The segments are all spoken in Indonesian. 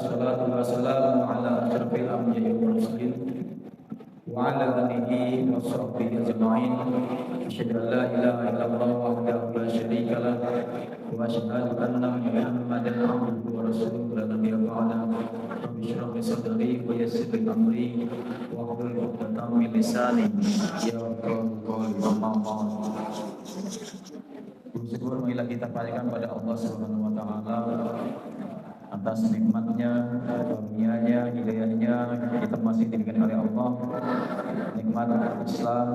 wassalatu wassalamu ala asyrafil anbiya'i wal mursalin wa ala alihi wa sahbihi ajma'in. Asyhadu an la ilaha illallah wahdahu la syarika lah wa asyhadu anna Muhammadan abduhu wa rasuluhu la nabiyya ba'dahu. Rabbi shrah li sadri wa yassir li amri wa hlul 'uqdatam min lisani yafqahu qawli. Amma ba'd. Bersyukur marilah kita panjatkan pada Allah Subhanahu wa taala atas nikmatnya, karunia-Nya, hidayahnya. Kita masih diberikan oleh Allah nikmat Islam,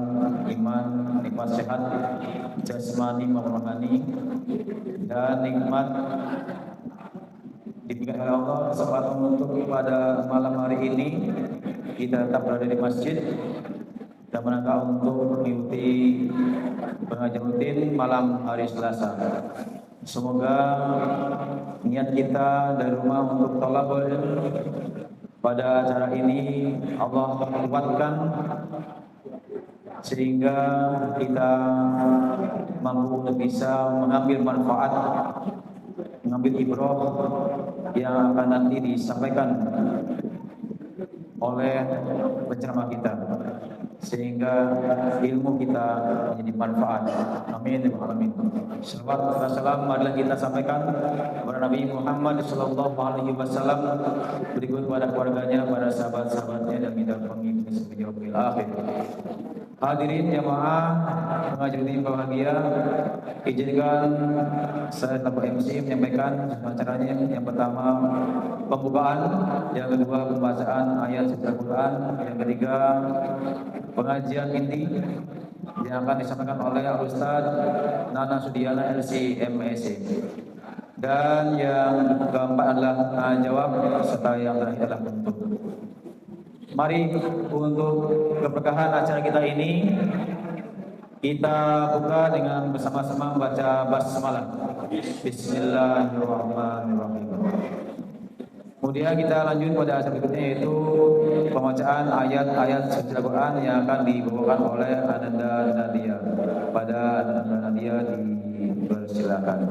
iman, nikmat sehat jasmani maupun rohani, dan nikmat diberikan oleh Allah kesempatan untuk pada malam hari ini kita tetap berada di masjid dan menangkap untuk mengikuti pengajian rutin malam hari Selasa. Semoga niat kita dari rumah untuk thalabul ilm pada acara ini Allah kuatkan sehingga kita mampu untuk bisa mengambil manfaat, mengambil ibrah yang akan nanti disampaikan oleh penceramah kita, sehingga ilmu kita menjadi manfaat. Amin ya rabbal alamin. Salawat dan salam marilah kita sampaikan kepada Nabi Muhammad sallallahu alaihi wasallam, berikut kepada keluarganya, para sahabat-sahabatnya, dan kita pengikuti sampai yaumil akhir. Hadirin jamaah pengajian ini bahagia, izinkan saya selaku MC menyampaikan acaranya. Yang pertama pembukaan, yang kedua pembacaan ayat suci Al-Quran, yang ketiga pengajian inti yang akan disampaikan oleh Ustaz Nana Sudiana LC MEC, dan yang keempat adalah tanya jawab, serta yang terakhir adalah penutup. Mari untuk keberkahan acara kita ini kita buka dengan bersama-sama membaca basmalah. Bismillahirrahmanirrahim. Kemudian kita lanjut pada acara berikutnya, yaitu pembacaan ayat-ayat suci Al-Quran yang akan dibawakan oleh Ananda Nadia. Pada Ananda Nadia dipersilakan.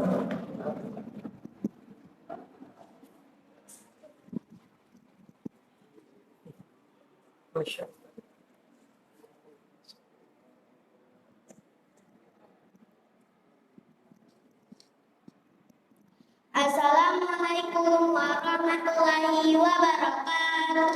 Assalamualaikum warahmatullahi wabarakatuh.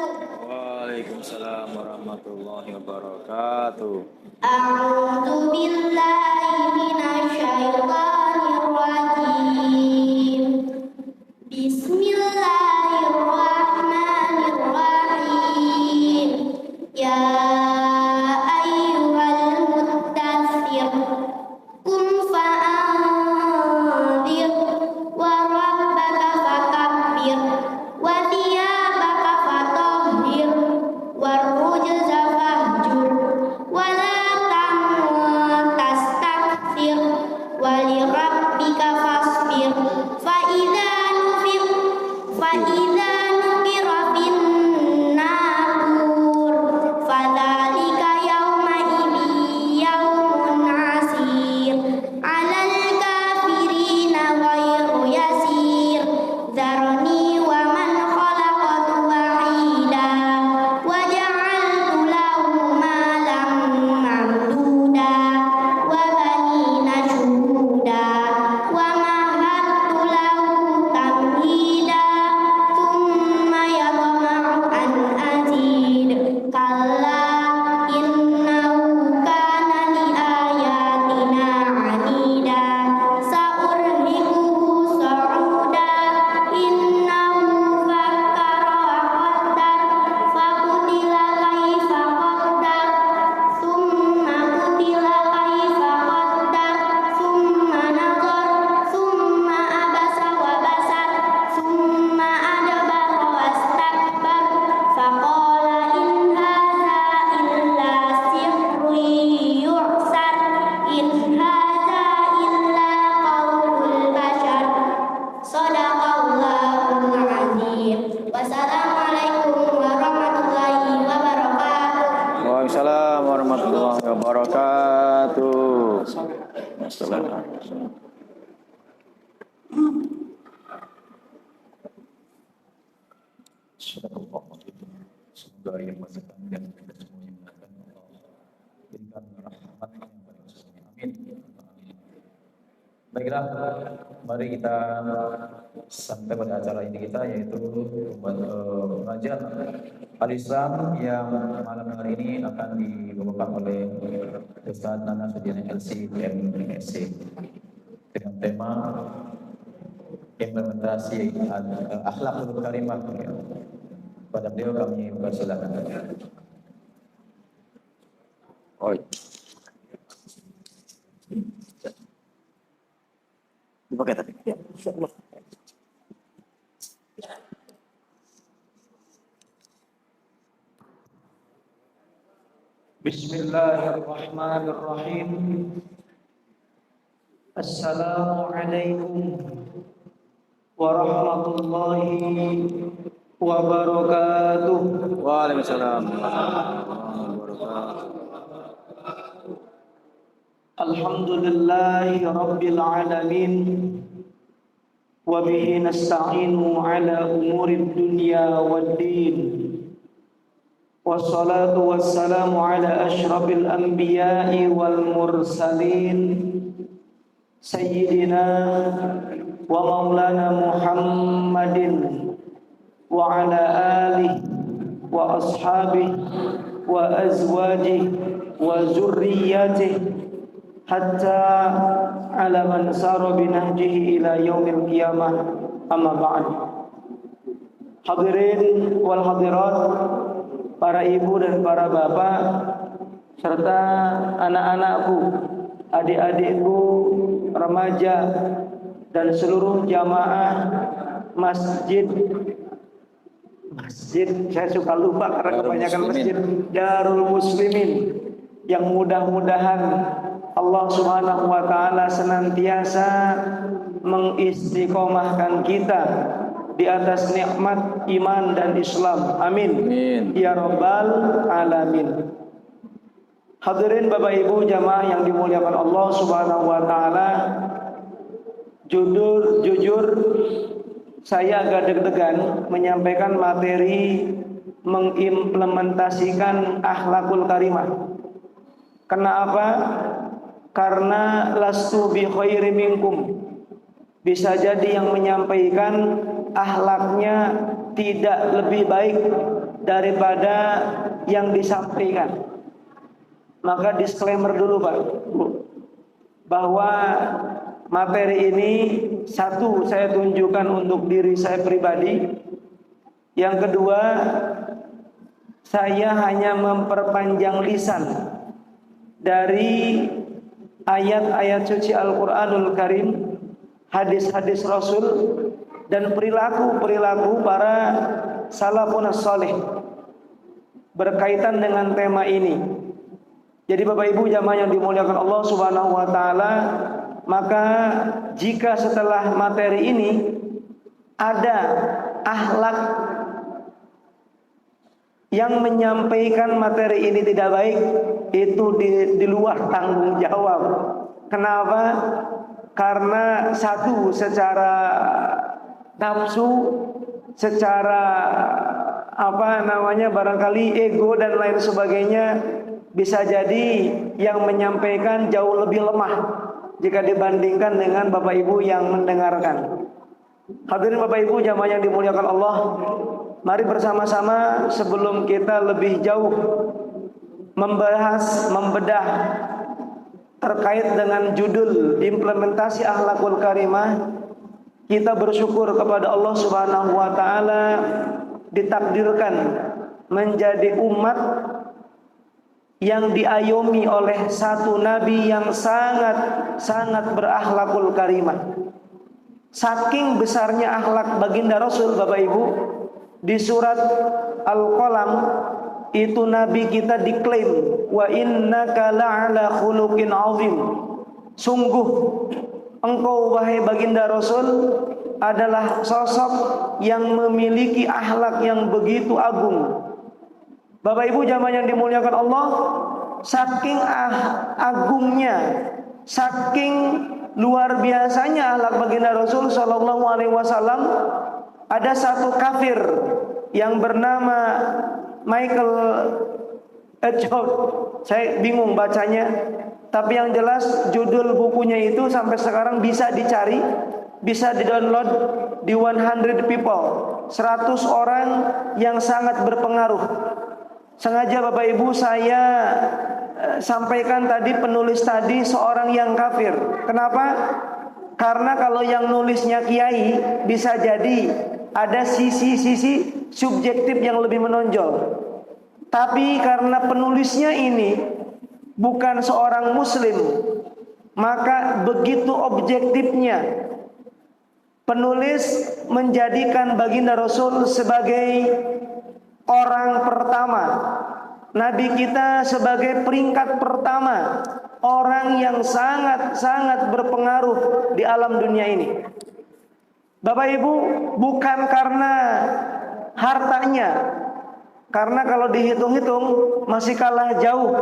Waalaikumsalam warahmatullahi wabarakatuh. A'udzu billahi minasyaitonir rajim. Bismillahirrahmanirrahim. Ya ayyuhal mudaththir qum fa'anzir wa rabbaka fakabbir wa thiyabaka fatahhir war rujza fahjur wa la tamnun tastakthir wa li rabbika fasbir fa idza nukira fin naqur fadzalika yawma idzi yawmun 'asir 'alal kafirina ghairu yasir dzarni wa man khalaqtu wahida wa ja'altu lahu malan mamduda wa banina shuhuda wa mahattu lahu tamhida thumma yatma'u an azid kalla innahu kana li ayatina 'anida sa'urhiquhu sa'uda innahu fakkara wa qaddar faqutila kaifa qaddar thumma qutila kaifa qaddar thumma nazar thumma abasa wa basar thumma adbara wastakbar faqala in hadza illa sihrun yu'sar in hadza illa qaulul bashar. Shadaqallahul azim. Wassalamualaikum warahmatullahi wabarakatuh. Waalaikumsalam warahmatullahi wabarakatuh. Assalamualaikum. Sadaqallah. Semoga yang masakan dan kita semuanya akan Allah berikan rahmat yang paling sesungguhnya. Amin. Baiklah, mari kita sampai pada acara inti kita, yaitu pengajian Al-Islam yang malam hari ini akan dibawakan oleh Ustaz Nana Sudiana LC MSc dengan tema implementasi akhlakul karimah. Pada beliau kami persilakan. Oi. Dipakai tadi. Ya, insyaallah. Bismillahirrahmanirrahim. Assalamualaikum warahmatullahi wabarakatuh. Waalaikumsalam warahmatullahi wabarakatuh. Alhamdulillahi rabbil alamin. Wa bihi nasta'inu ala umurid dunya waddin. Wassalatu wassalamu ala asyrafil anbiya'i wal mursalin. Sayyidina wa maulana Muhammadin wa ala alihi wa ashabihi wa azwajihi wa zurriyyatihi hatta ala man sara binahjihi ila yaumil qiyamah, amma ba'd. Hadirin wal hadirat, para ibu dan para bapak serta anak-anakku, adik-adikku, remaja dan seluruh jamaah masjid, saya suka lupa karena kebanyakan masjid, Darul Muslimin, yang mudah-mudahan Allah Subhanahu wa taala senantiasa mengistiqomahkan kita di atas nikmat iman dan Islam. Amin. Amin. Ya rabbal alamin. Hadirin Bapak Ibu jamaah yang dimuliakan Allah Subhanahu wa taala, jujur saya agak deg-degan menyampaikan materi mengimplementasikan akhlakul karimah. Kenapa? Karena lastu bi khairi minkum. Bisa jadi yang menyampaikan akhlaknya tidak lebih baik daripada yang disampaikan. Maka disclaimer dulu Pak, bahwa materi ini satu saya tunjukkan untuk diri saya pribadi. Yang kedua, saya hanya memperpanjang lisan dari ayat-ayat suci Al-Quranul Karim, hadis-hadis Rasul, dan perilaku-perilaku para salafun salih berkaitan dengan tema ini. Jadi Bapak Ibu jamaah yang dimuliakan Allah Subhanahu wa taala, maka jika setelah materi ini ada akhlak yang menyampaikan materi ini tidak baik, itu di luar tanggung jawab. Kenapa? Karena satu, secara nafsu, secara barangkali ego dan lain sebagainya, bisa jadi yang menyampaikan jauh lebih lemah jika dibandingkan dengan Bapak Ibu yang mendengarkan. Hadirin Bapak Ibu jamaah yang dimuliakan Allah, mari bersama-sama sebelum kita lebih jauh membedah terkait dengan judul implementasi akhlakul karimah, kita bersyukur kepada Allah Subhanahu wa taala ditakdirkan menjadi umat yang diayomi oleh satu nabi yang sangat berakhlakul karimah. Saking besarnya akhlak baginda Rasul, Bapak Ibu, di surat Al-Qalam itu nabi kita diklaim, wa innaka la'ala khuluqin azim. Sungguh engkau wahai baginda Rasul adalah sosok yang memiliki akhlak yang begitu agung. Bapak Ibu jamaah yang dimuliakan Allah, saking agungnya, saking luar biasanya akhlak baginda Rasul sallallahu alaihi wasallam, ada satu kafir yang bernama Michael Edgehout. Saya bingung bacanya, tapi yang jelas judul bukunya itu sampai sekarang bisa dicari, bisa di-download di 100 people, 100 orang yang sangat berpengaruh. Sengaja Bapak Ibu saya sampaikan tadi penulis tadi seorang yang kafir. Kenapa? Karena kalau yang nulisnya kiai bisa jadi ada sisi-sisi subjektif yang lebih menonjol. Tapi karena penulisnya ini bukan seorang muslim, maka begitu objektifnya penulis menjadikan baginda Rasul sebagai orang pertama, Nabi kita sebagai peringkat pertama, orang yang sangat-sangat berpengaruh di alam dunia ini. Bapak Ibu, bukan karena hartanya, karena kalau dihitung-hitung masih kalah jauh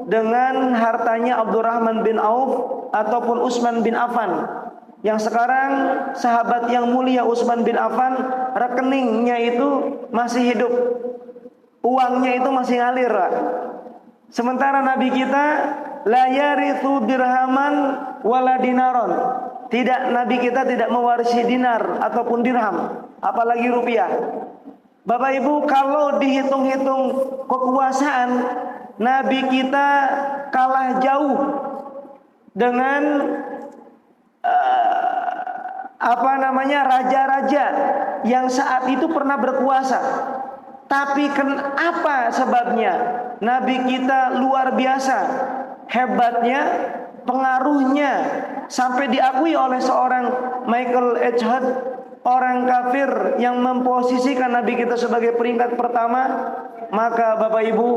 dengan hartanya Abdurrahman bin Auf ataupun Utsman bin Affan. Yang sekarang sahabat yang mulia Utsman bin Affan, rekeningnya itu masih hidup, uangnya itu masih ngalir, Pak. Sementara Nabi kita la yarithu dirhaman wala dinaron. Tidak, Nabi kita tidak mewarisi dinar ataupun dirham, apalagi rupiah. Bapak Ibu, kalau dihitung-hitung kekuasaan, Nabi kita kalah jauh dengan raja-raja yang saat itu pernah berkuasa. Tapi kenapa sebabnya? Nabi kita luar biasa hebatnya, pengaruhnya, sampai diakui oleh seorang Michael Edgehout, orang kafir yang memposisikan Nabi kita sebagai peringkat pertama. Maka Bapak Ibu,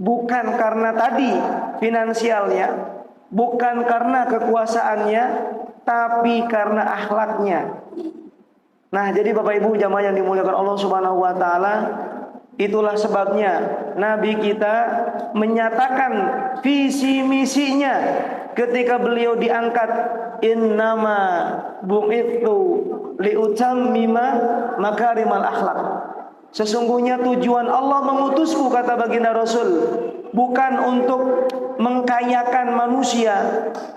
bukan karena tadi finansialnya, bukan karena kekuasaannya, tapi karena akhlaknya. Nah, jadi Bapak Ibu jamaah yang dimuliakan Allah Subhanahu wa taala, itulah sebabnya Nabi kita menyatakan visi misinya ketika beliau diangkat, innama bu'itsu liutammima makarimal akhlak. Sesungguhnya tujuan Allah mengutusku, kata baginda Rasul, bukan untuk mengkayakan manusia,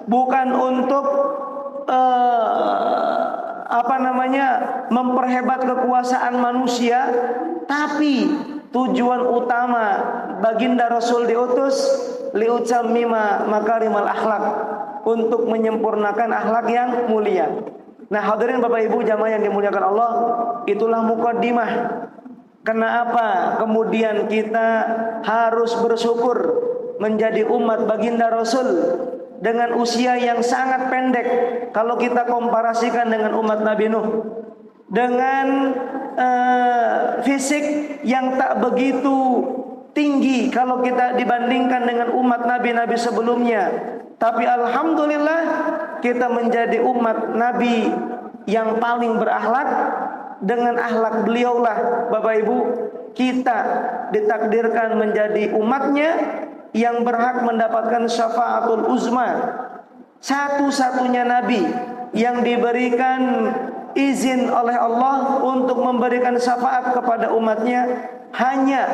bukan untuk memperhebat kekuasaan manusia, tapi tujuan utama baginda Rasul diutus liutammima makarimal akhlak, untuk menyempurnakan akhlak yang mulia. Nah, hadirin Bapak Ibu jamaah yang dimuliakan Allah, itulah mukaddimah kenapa kemudian kita harus bersyukur menjadi umat baginda Rasul dengan usia yang sangat pendek kalau kita komparasikan dengan umat Nabi Nuh, dengan fisik yang tak begitu tinggi kalau kita dibandingkan dengan umat nabi-nabi sebelumnya. Tapi alhamdulillah kita menjadi umat Nabi yang paling berakhlak. Dengan akhlak beliaulah Bapak Ibu kita ditakdirkan menjadi umatnya yang berhak mendapatkan syafaatul uzma. Satu-satunya Nabi yang diberikan izin oleh Allah untuk memberikan syafaat kepada umatnya hanya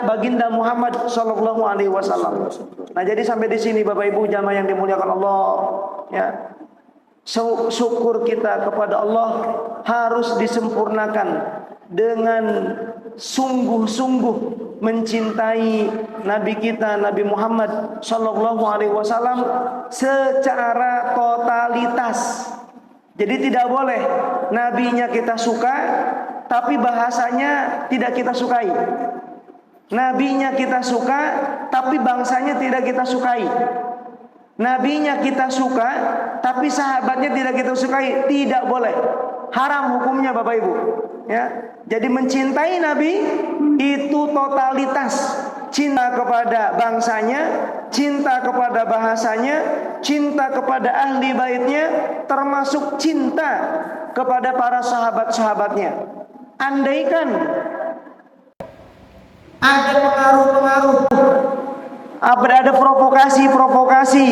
baginda Muhammad sallallahu alaihi wasallam. Nah, jadi sampai di sini Bapak Ibu jamaah yang dimuliakan Allah, ya. Syukur kita kepada Allah harus disempurnakan dengan sungguh-sungguh mencintai Nabi kita Nabi Muhammad sallallahu alaihi wasallam secara totalitas. Jadi tidak boleh nabinya kita suka tapi bahasanya tidak kita sukai. Nabinya kita suka tapi bangsanya tidak kita sukai. Nabinya kita suka tapi sahabatnya tidak kita sukai. Tidak boleh. Haram hukumnya Bapak Ibu, ya. Jadi mencintai Nabi itu totalitas. Cinta kepada bangsanya, cinta kepada bahasanya, cinta kepada ahli baitnya, termasuk cinta kepada para sahabat-sahabatnya. Andaikan ada pengaruh-pengaruh, ada provokasi-provokasi,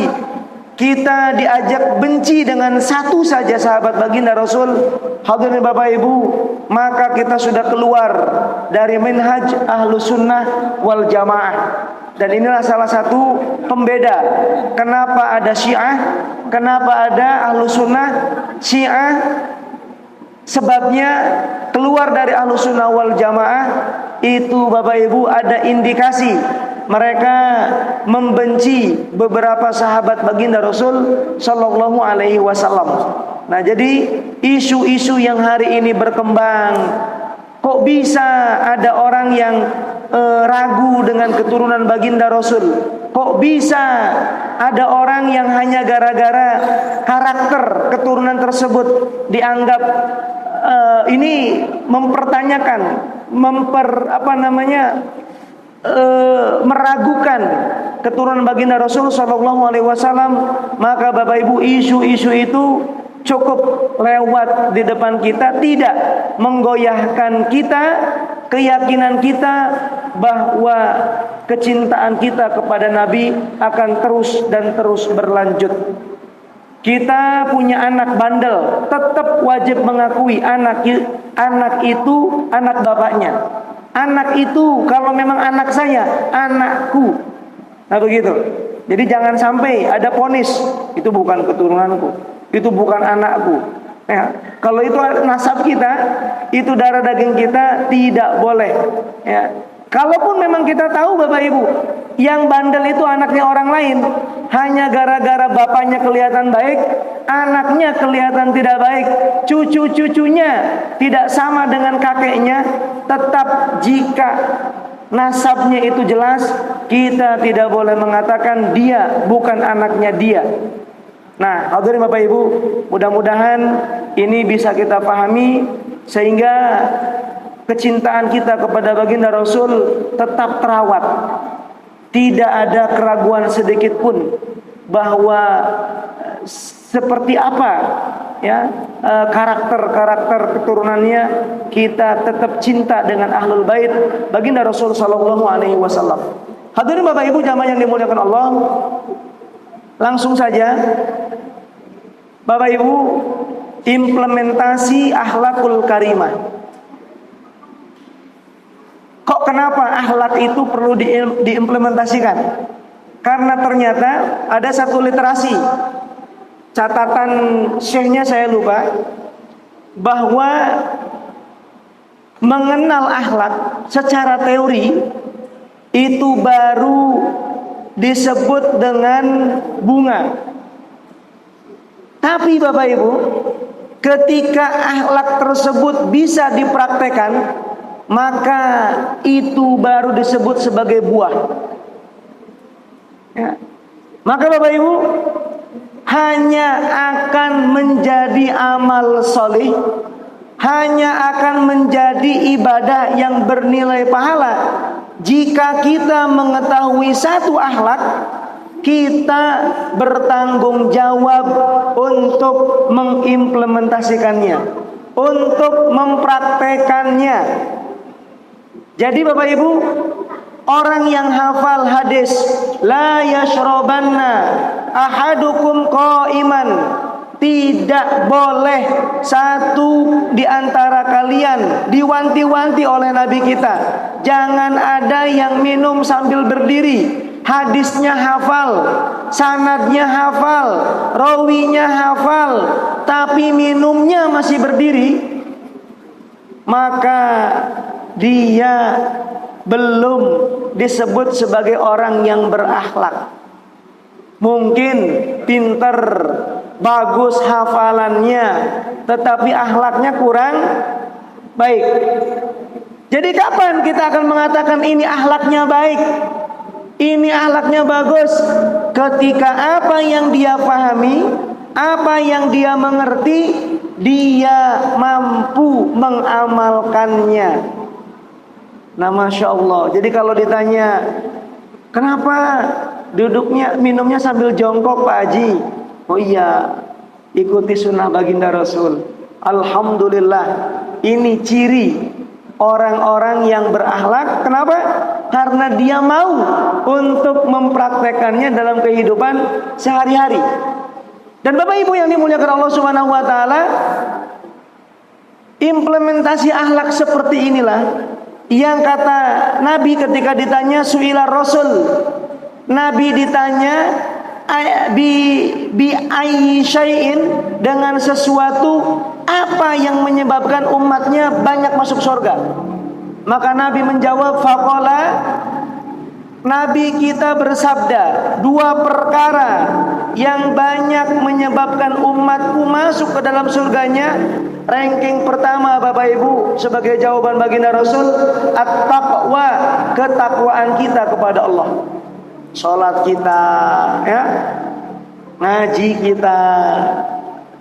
kita diajak benci dengan satu saja sahabat baginda Rasul, hadirin Bapak Ibu, maka kita sudah keluar dari manhaj Ahlus Sunnah wal Jamaah. Dan inilah salah satu pembeda kenapa ada Syiah, kenapa ada Ahlus Sunnah. Syiah sebabnya keluar dari Ahlus Sunnah wal Jamaah itu Bapak Ibu ada indikasi mereka membenci beberapa sahabat baginda Rasul Sallallahu Alaihi Wasallam. Nah, jadi isu-isu yang hari ini berkembang, kok bisa ada orang yang ragu dengan keturunan baginda Rasul? Kok bisa ada orang yang hanya gara-gara karakter keturunan tersebut dianggap ini mempertanyakan, meragukan keturunan baginda Rasul Sallallahu Alaihi Wasallam? Maka Bapak Ibu, isu-isu itu cukup lewat di depan kita, tidak menggoyahkan kita, keyakinan kita bahwa kecintaan kita kepada Nabi akan terus dan terus berlanjut. Kita punya anak bandel, tetap wajib mengakui anak itu anak bapaknya. Anak itu kalau memang anak saya, anakku. Nah begitu. Jadi jangan sampai ada vonis, itu bukan keturunanku, itu bukan anakku. Ya, kalau itu nasab kita, itu darah daging kita, tidak boleh. Ya. Kalaupun memang kita tahu Bapak Ibu, yang bandel itu anaknya orang lain, hanya gara-gara bapaknya kelihatan baik, anaknya kelihatan tidak baik, cucu-cucunya tidak sama dengan kakeknya, tetap jika nasabnya itu jelas, kita tidak boleh mengatakan dia bukan anaknya dia. Nah, hadirin Bapak Ibu, mudah-mudahan ini bisa kita pahami sehingga kecintaan kita kepada baginda Rasul tetap terawat. Tidak ada keraguan sedikit pun bahwa seperti apa ya karakter keturunannya, kita tetap cinta dengan ahlul bait baginda Rasul sallallahu alaihi wasallam. Hadirin Bapak Ibu jamaah yang dimuliakan Allah, langsung saja Bapak Ibu, implementasi akhlakul karimah. Kok kenapa akhlak itu perlu diimplementasikan? Karena ternyata ada satu literasi, catatan syekhnya saya lupa, bahwa mengenal akhlak secara teori itu baru disebut dengan bunga. Tapi Bapak Ibu, ketika akhlak tersebut bisa dipraktekkan, maka itu baru disebut sebagai buah. Ya. Maka Bapak Ibu, hanya akan menjadi amal solih, hanya akan menjadi ibadah yang bernilai pahala jika kita mengetahui satu akhlak, kita bertanggung jawab untuk mengimplementasikannya, untuk mempraktekannya. Jadi Bapak Ibu, orang yang hafal hadis la yashrabanna ahadukum qa'iman, tidak boleh satu di antara kalian, diwanti-wanti oleh Nabi kita, jangan ada yang minum sambil berdiri. Hadisnya hafal, sanadnya hafal, rawinya hafal, tapi minumnya masih berdiri, maka dia belum disebut sebagai orang yang berakhlak. Mungkin pinter, bagus hafalannya, tetapi akhlaknya kurang baik. Jadi kapan kita akan mengatakan ini akhlaknya baik, ini akhlaknya bagus? Ketika apa yang dia pahami, apa yang dia mengerti, dia mampu mengamalkannya. Nah, Masya Allah. Jadi kalau ditanya, kenapa minumnya sambil jongkok Pak Haji? Oh iya, ikuti sunnah baginda Rasul. Alhamdulillah, ini ciri orang-orang yang berakhlak. Kenapa? Karena dia mau untuk mempraktekannya dalam kehidupan sehari-hari. Dan Bapak Ibu yang dimuliakan Allah Subhanahu wa taala, implementasi akhlak seperti inilah yang kata Nabi ketika ditanya suila Rasul, Nabi ditanya bi ayyi syai'in, dengan sesuatu apa yang menyebabkan umatnya banyak masuk surga. Maka Nabi menjawab, faqala, Nabi kita bersabda, dua perkara yang banyak menyebabkan umatku masuk ke dalam surganya. Ranking pertama Bapak Ibu sebagai jawaban baginda Rasul, at-taqwa, ketakwaan kita kepada Allah. Salat kita, ya, ngaji kita,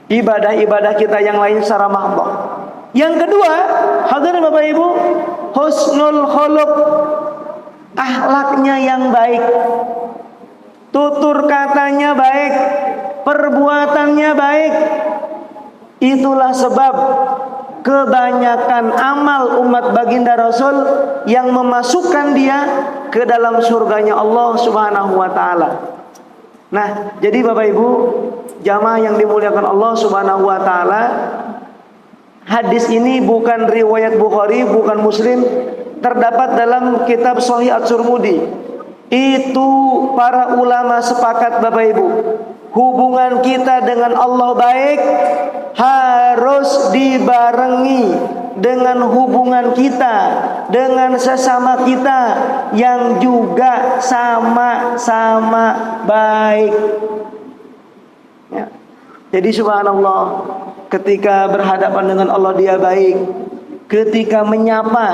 ibadah-ibadah kita yang lain secara mahdoh. Yang kedua, hadirin Bapak Ibu, husnul khuluq, akhlaknya yang baik, tutur katanya baik, perbuatannya baik. Itulah sebab kebanyakan amal umat baginda Rasul yang memasukkan dia ke dalam surganya Allah Subhanahu wa taala. Nah, jadi Bapak Ibu, jamaah yang dimuliakan Allah Subhanahu wa taala, hadis ini bukan riwayat Bukhari, bukan Muslim, terdapat dalam kitab Sahih At-Tirmidzi. Itu para ulama sepakat Bapak Ibu, hubungan kita dengan Allah baik harus dibarengi dengan hubungan kita dengan sesama kita yang juga sama-sama baik, ya. Jadi subhanallah, ketika berhadapan dengan Allah dia baik, ketika menyapa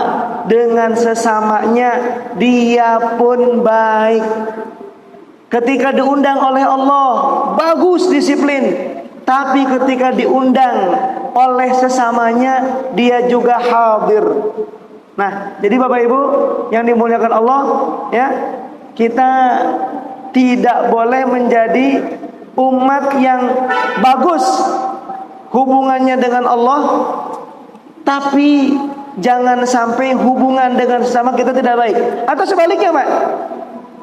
dengan sesamanya dia pun baik, ketika diundang oleh Allah bagus disiplin, tapi ketika diundang oleh sesamanya dia juga hadir. Nah, jadi Bapak Ibu yang dimuliakan Allah, ya, kita tidak boleh menjadi umat yang bagus hubungannya dengan Allah, tapi jangan sampai hubungan dengan sesama kita tidak baik. Atau sebaliknya, Pak,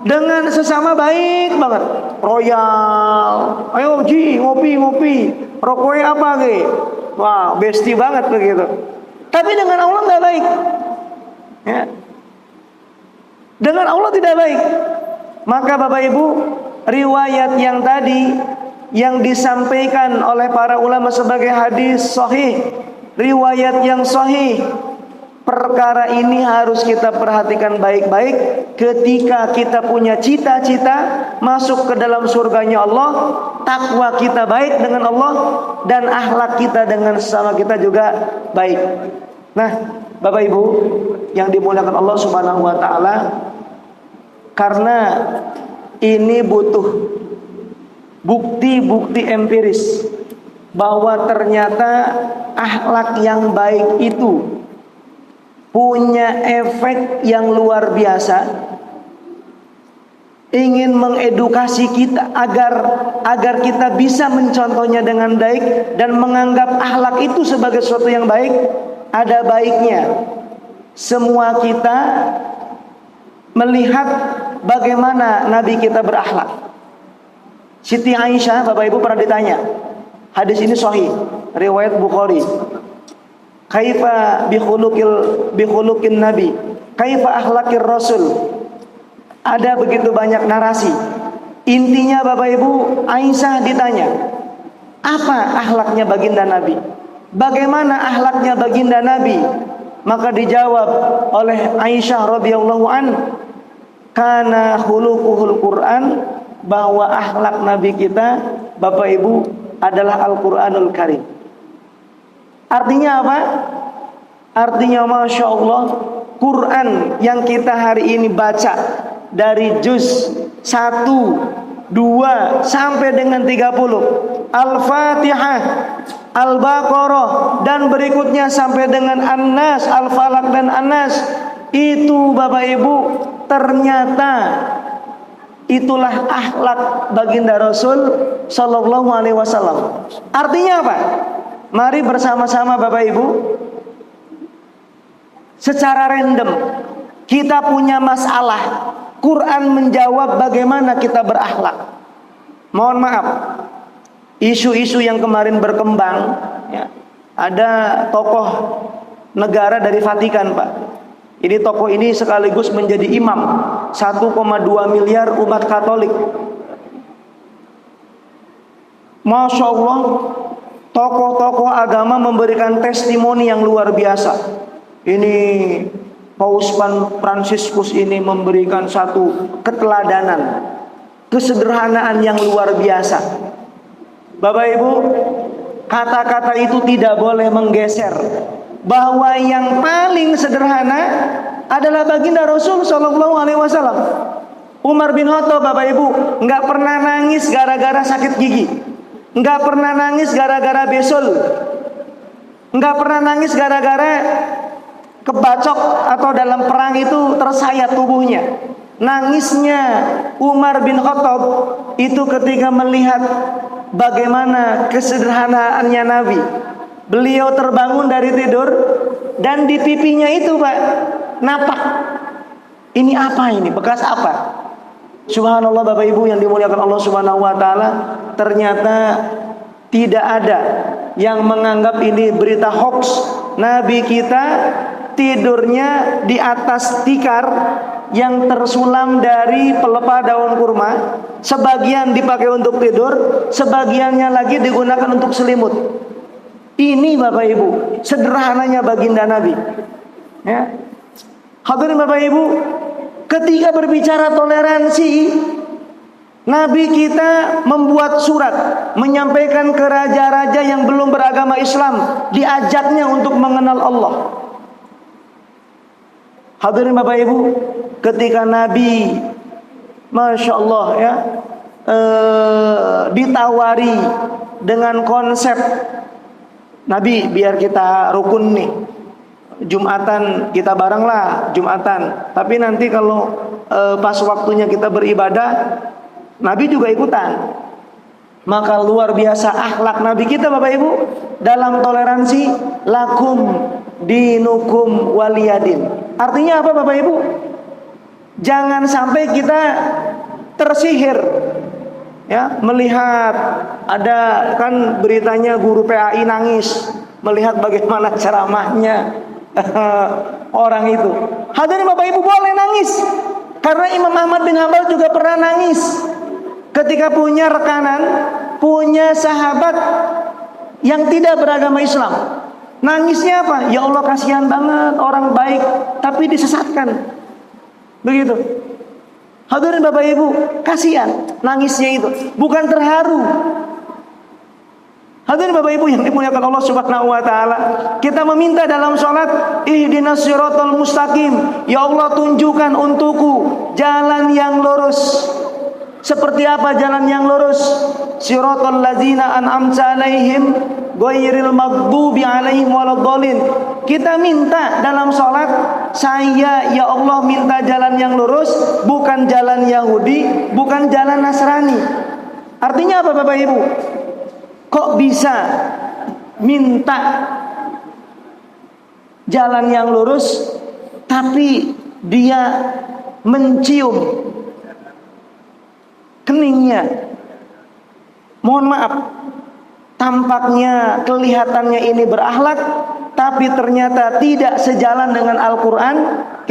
dengan sesama baik banget, royal, ayo Ji ngopi, rokoknya apa ge, wah bestie banget begitu. Tapi dengan Allah nggak baik, ya. Dengan Allah tidak baik. Maka Bapak Ibu, riwayat yang tadi yang disampaikan oleh para ulama sebagai hadis sahih, riwayat yang sahih, perkara ini harus kita perhatikan baik-baik ketika kita punya cita-cita masuk ke dalam surganya Allah. Takwa kita baik dengan Allah dan akhlak kita dengan sesama kita juga baik. Nah, Bapak Ibu yang dimuliakan Allah Subhanahu wa taala, karena ini butuh bukti-bukti empiris bahwa ternyata akhlak yang baik itu punya efek yang luar biasa. Ingin mengedukasi kita agar kita bisa mencontohnya dengan baik dan menganggap akhlak itu sebagai sesuatu yang baik. Ada baiknya semua kita melihat bagaimana Nabi kita berakhlak. Siti Aisyah, Bapak Ibu pernah ditanya, hadis ini sahih, riwayat Bukhari, kaifa bikhuluqin nabi, kaifa akhlaqir rasul. Ada begitu banyak narasi. Intinya Bapak Ibu, Aisyah ditanya, apa akhlaknya baginda Nabi? Bagaimana akhlaknya baginda Nabi? Maka dijawab oleh Aisyah radhiyallahu an, kana khuluquhul Quran, bahwa akhlak Nabi kita Bapak Ibu adalah Al-Quranul Karim. Artinya apa? Artinya Masya Allah, Quran yang kita hari ini baca dari juz 1, 2 sampai dengan 30, Al-Fatihah, Al-Baqarah, dan berikutnya sampai dengan An-Nas, Al-Falaq dan An-Nas, itu Bapak Ibu ternyata itulah akhlak baginda Rasul Sallallahu Alaihi Wasallam. Artinya apa? Mari bersama-sama Bapak Ibu, secara random kita punya masalah, Quran menjawab bagaimana kita berakhlak. Mohon maaf, isu-isu yang kemarin berkembang, ya, ada tokoh negara dari Vatikan, Pak. Ini tokoh ini sekaligus menjadi imam 1,2 miliar umat Katolik. Masya Allah, tokoh-tokoh agama memberikan testimoni yang luar biasa. Ini Paus Fransiskus ini memberikan satu keteladanan, kesederhanaan yang luar biasa. Bapak Ibu, kata-kata itu tidak boleh menggeser bahwa yang paling sederhana adalah baginda Rasul Shallallahu Alaihi Wasallam. Umar bin Khattab, Bapak Ibu, nggak pernah nangis gara-gara sakit gigi, nggak pernah nangis gara-gara besul, nggak pernah nangis gara-gara kebacok atau dalam perang itu tersayat tubuhnya. Nangisnya Umar bin Khattab itu ketika melihat bagaimana kesederhanaannya Nabi. Beliau terbangun dari tidur dan di pipinya itu, Pak, napak. Ini apa ini? Bekas apa? Subhanallah, Bapak Ibu yang dimuliakan Allah Subhanahu wa taala, ternyata tidak ada yang menganggap ini berita hoax. Nabi kita tidurnya di atas tikar yang tersulam dari pelepah daun kurma. Sebagian dipakai untuk tidur, sebagiannya lagi digunakan untuk selimut. Ini Bapak Ibu, sederhananya baginda Nabi. Ya. Hadirin Bapak Ibu, ketika berbicara toleransi, Nabi kita membuat surat menyampaikan ke raja-raja yang belum beragama Islam, diajaknya untuk mengenal Allah. Hadirin Bapak Ibu, ketika Nabi, Masya Allah, ya, ditawari dengan konsep, Nabi, biar kita rukun nih, Jumatan kita bareng lah, Jumatan. Tapi nanti kalau pas waktunya kita beribadah, Nabi juga ikutan. Maka luar biasa akhlak Nabi kita, Bapak Ibu, dalam toleransi. Lakum dinukum waliyadin. Artinya apa, Bapak Ibu? Jangan sampai kita tersihir, ya, melihat ada kan beritanya guru PAI nangis melihat bagaimana ceramahnya orang itu. Hadirin Bapak Ibu, boleh nangis, karena Imam Ahmad bin Hanbal juga pernah nangis ketika punya rekanan, punya sahabat yang tidak beragama Islam. Nangisnya apa? Ya Allah, kasihan banget, orang baik tapi disesatkan. Begitu. Hadirin Bapak Ibu, kasihan nangisnya itu, bukan terharu. Hadirin Bapak Ibu yang dimuliakan Allah Subhanahu wa taala, kita meminta dalam salat, ihdinas siratal mustaqim. Ya Allah, tunjukkan untukku jalan yang lurus. Seperti apa jalan yang lurus? Siratal ladzina an'amta alaihim ghairil maghdubi alaihim waladdallin. Kita minta dalam salat, saya ya Allah minta jalan yang lurus, bukan jalan Yahudi, bukan jalan Nasrani. Artinya apa, Bapak Ibu? Kok bisa minta jalan yang lurus tapi dia mencium keningnya? Mohon maaf, tampaknya kelihatannya ini berakhlak, tapi ternyata tidak sejalan dengan Al-Quran.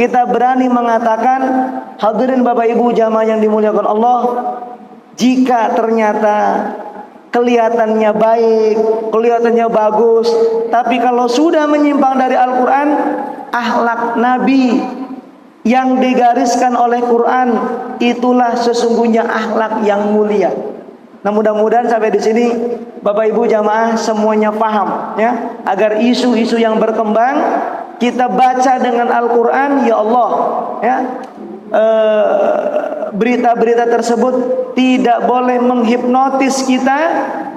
Kita berani mengatakan, hadirin Bapak Ibu jamaah yang dimuliakan Allah, jika ternyata kelihatannya baik, kelihatannya bagus, tapi kalau sudah menyimpang dari Al-Quran, akhlak Nabi yang digariskan oleh Quran, itulah sesungguhnya akhlak yang mulia. Nah, mudah-mudahan sampai di sini Bapak Ibu jamaah semuanya paham, ya, agar isu-isu yang berkembang kita baca dengan Al-Quran. Ya Allah, ya, berita-berita tersebut tidak boleh menghipnotis kita,